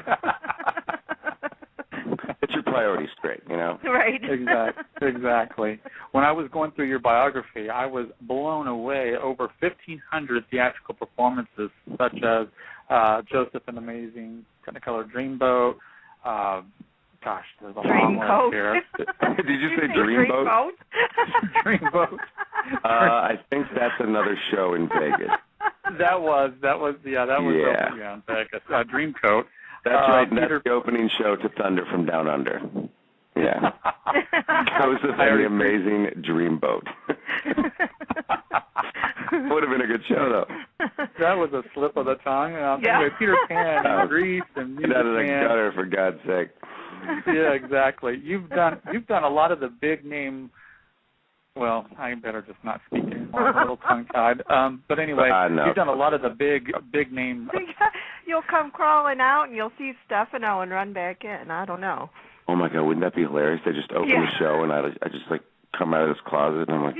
It's your priorities straight, you know? Right. Exactly. When I was going through your biography, I was blown away. Over 1,500 theatrical performances, such as Joseph and Amazing Technicolor Dreamboat. Gosh, there's a long list here. Did you say Dreamboat? Dreamboat. I think that's another show in Vegas. That was in Vegas. Dreamcoat. That's right, and that's the opening show to Thunder from Down Under. Yeah. Joseph and the Amazing Dreamboat. Would have been a good show, though. That was a slip of the tongue. Anyway, Peter Pan and Grease and Music Get out of the Man. gutter, for God's sake. Yeah, exactly. You've done a lot of the big name. Well, I better just not speak anymore. I'm a little tongue-tied. But anyway, no. You've done a lot of the big name. You'll come crawling out and you'll see Stefano and run back in. I don't know. Oh my God, wouldn't that be hilarious? They just open the show and I just like come out of this closet and I'm like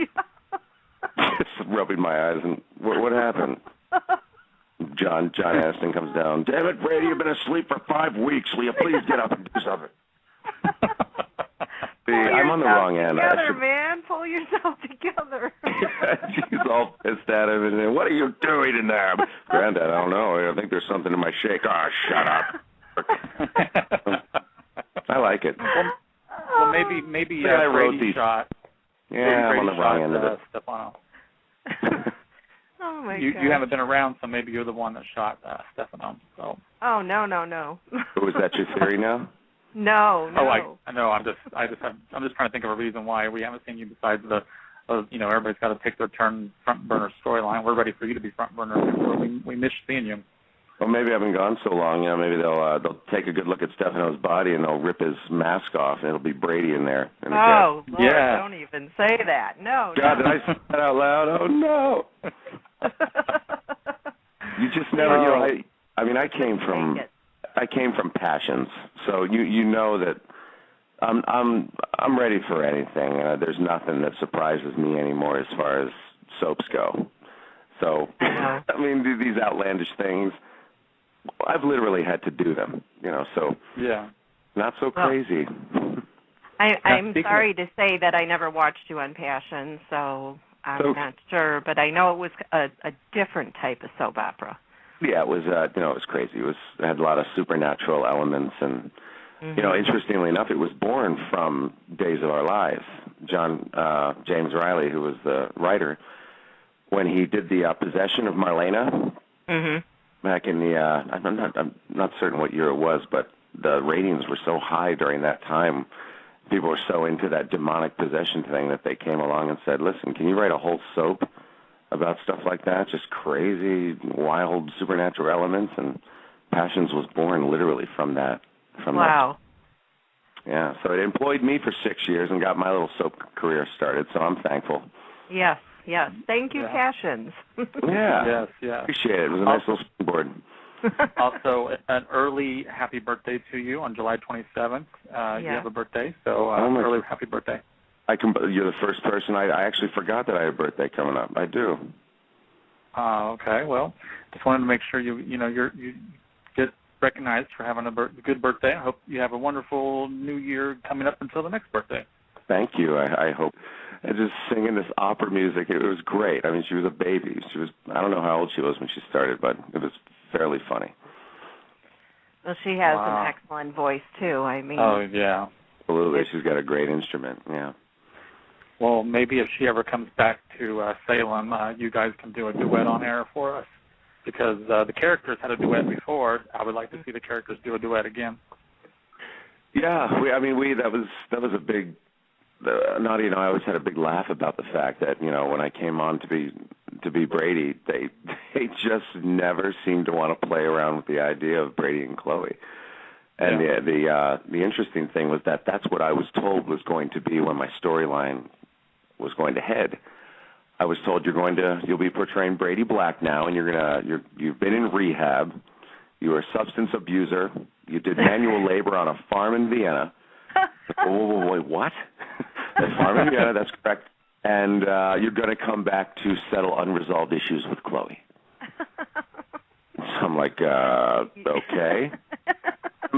just rubbing my eyes and what happened? John Aston comes down. Damn it, Brady, you've been asleep for 5 weeks. Will you please get up and do something? See, I'm on the wrong end. Man, pull yourself together. She's all pissed at him and what are you doing in there? Granddad, I don't know. I think there's something in my shake. Oh, shut up. I like it. Well, maybe I wrote Brady these. shot. Yeah, I'm on the wrong end of it. Stefano. Oh my God. You haven't been around, so maybe you're the one that shot Stefano. So. Oh no. Was that your theory now? No. Oh, I know. I'm just trying to think of a reason why we haven't seen you besides the, everybody's got to take their turn front burner storyline. We're ready for you to be front burner. We miss seeing you. Well, maybe I haven't gone so long. Maybe they'll take a good look at Stefano's body and they'll rip his mask off and it'll be Brady in there. Oh, Lord, don't even say that. No. God, did I say that out loud? Oh no. You just never, I came from Passions, so you know that I'm ready for anything. There's nothing that surprises me anymore as far as soaps go. So, these outlandish things, I've literally had to do them, so not so crazy. I'm sorry to say that I never watched you on Passion, so I'm not sure, but I know it was a different type of soap opera. Yeah, it was, it was crazy. It had a lot of supernatural elements, and, interestingly enough, it was born from Days of Our Lives. James Riley, who was the writer, when he did the possession of Marlena, back in the, I'm not certain what year it was, but the ratings were so high during that time. People were so into that demonic possession thing that they came along and said, listen, can you write a whole soap about stuff like that? Just crazy, wild, supernatural elements. And Passions was born literally from that. Wow. Yeah, so it employed me for 6 years and got my little soap career started, so I'm thankful. Yes. Thank you, Passions. Yeah. Yes. Appreciate it. It was a nice little springboard. Also, an early happy birthday to you on July 27th. You have a birthday, so early happy birthday. You're the first person. I actually forgot that I had a birthday coming up. I do. Okay. Well, just wanted to make sure you get recognized for having a good birthday. I hope you have a wonderful new year coming up until the next birthday. Thank you. I hope. And just singing this opera music, it was great. I mean, she was a baby. I don't know how old she was when she started, but it was fairly funny. Well, she has an excellent voice, too. Oh, yeah. Absolutely. She's got a great instrument, yeah. Well, maybe if she ever comes back to Salem, you guys can do a duet on air for us. Because the characters had a duet before. I would like to see the characters do a duet again. Yeah, that was a big... Nadia and I always had a big laugh about the fact that, when I came on to be Brady, they just never seemed to want to play around with the idea of Brady and Chloe. And the interesting thing was that that's what I was told was going to be when my storyline was going to head. I was told you'll be portraying Brady Black now, and you've been in rehab. You were a substance abuser. You did manual labor on a farm in Vienna. Whoa, what? A farm in Vienna, that's correct. And you're going to come back to settle unresolved issues with Chloe. So I'm like, okay.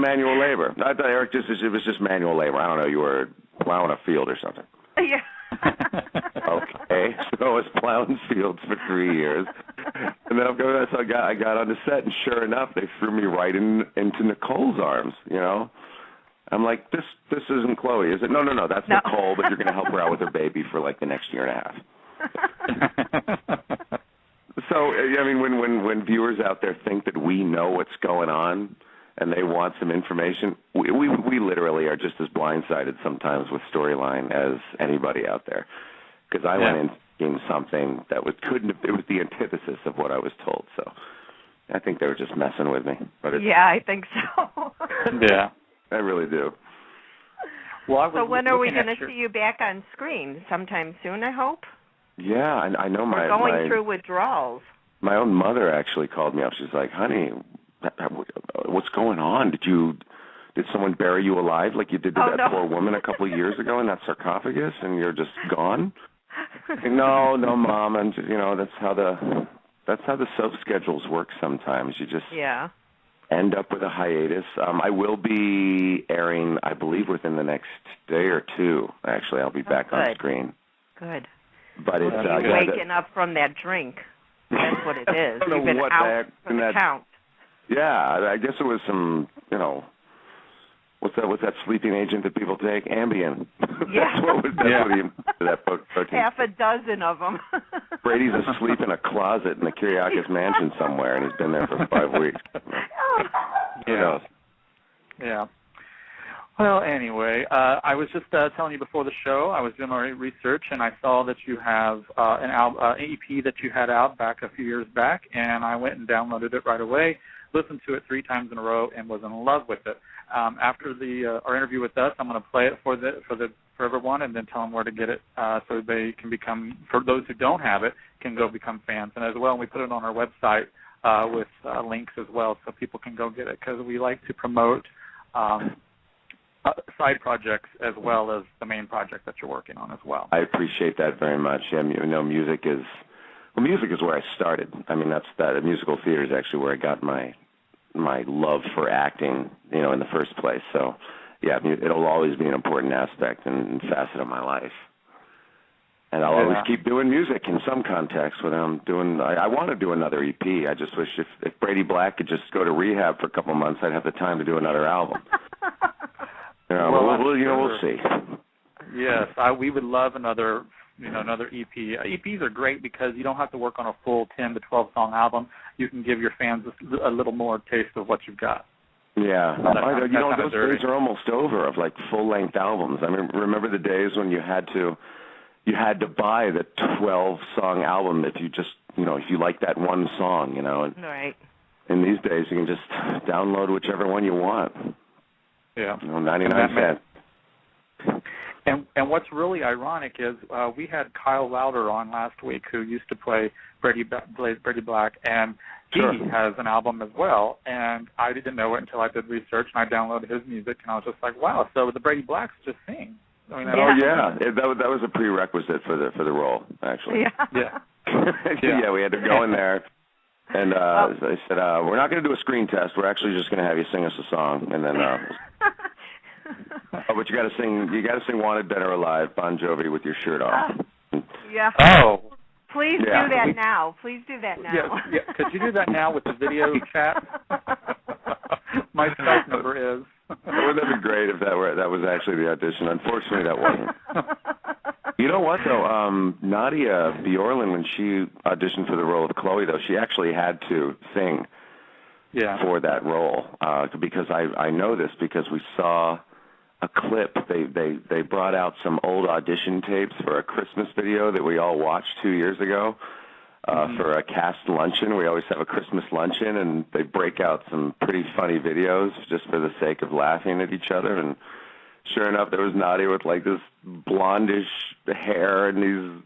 manual labor. I thought Eric it was just manual labor. I don't know, you were plowing a field or something. Yeah. Okay, so I was plowing fields for 3 years, and then so I got on the set, and sure enough, they threw me right into Nicole's arms. You know, I'm like, this isn't Chloe, is it? No, that's Nicole, but you're going to help her out with her baby for like the next year and a half. So I mean, when viewers out there think that we know what's going on and they want some information, we literally are just as blindsided sometimes with storyline as anybody out there. Because I went in something that it was the antithesis of what I was told. So I think they were just messing with me. But I think so. Yeah, I really do. Well, so when are we going to see you back on screen? Sometime soon, I hope? Yeah, I know We're going through withdrawals. My own mother actually called me up. She's like, honey, what's going on? Did someone bury you alive like you did to that poor woman a couple of years ago in that sarcophagus, and you're just gone? No, Mom. And that's how the soap schedules work. Sometimes you just end up with a hiatus. I will be airing, I believe, within the next day or two. Actually, I'll be back on screen. Good. But it's waking up from that drink. That's what it is. You've been out from the count. Yeah, I guess it was some, what's that sleeping agent that people take? Ambien. Yeah. That protein. Half a dozen of them. Brady's asleep in a closet in the Kyriakis mansion somewhere, and he's been there for 5 weeks. Who knows? Yeah. Well, anyway, I was just telling you before the show, I was doing my research, and I saw that you have an EP that you had out back a few years back, and I went and downloaded it right away, listened to it 3 times in a row, and was in love with it. After our interview with us, I'm going to play it for everyone, and then tell them where to get it, so they can become, for those who don't have it, can go become fans. And as well, we put it on our website with links as well, so people can go get it, because we like to promote side projects as well as the main project that you're working on as well. I appreciate that very much. Yeah, music is where I started. I mean, musical theater is actually where I got my love for acting, in the first place. So, yeah, it'll always be an important aspect and facet of my life. And I'll always keep doing music in some context. When I want to do another EP. I just wish if Brady Black could just go to rehab for a couple of months, I'd have the time to do another album. We'll see. Yes, we would love another EP. EPs are great because you don't have to work on a full 10 to 12 song album. You can give your fans a little more taste of what you've got. Yeah, those days are almost over of like full length albums. I mean, remember the days when you had to buy the 12 song album if you just if you like that one song, And right. In these days, you can just download whichever one you want. Yeah. 99 cents. And what's really ironic is we had Kyle Lauder on last week, who used to play Brady Black, and he has an album as well. And I didn't know it until I did research, and I downloaded his music, and I was just like, wow, so the Brady Blacks just sing. I mean, that was a prerequisite for the role, actually. Yeah. Yeah, we had to go in there. And they said, we're not going to do a screen test. We're actually just going to have you sing us a song. And then, but you got to sing "Wanted Dead or Alive," Bon Jovi, with your shirt off. Yeah. Oh. Please do that now. Please do that now. Yeah. Could you do that now with the video chat? My Skype number is. Wouldn't that be great if that was actually the audition? Unfortunately, that wasn't. You know what, though? Nadia Bjorlin, when she auditioned for the role of Chloe, though, she actually had to sing for that role because I know this because we saw a clip. They brought out some old audition tapes for a Christmas video that we all watched 2 years ago for a cast luncheon. We always have a Christmas luncheon, and they break out some pretty funny videos just for the sake of laughing at each other. And sure enough, there was Nadia with like this blondish hair and these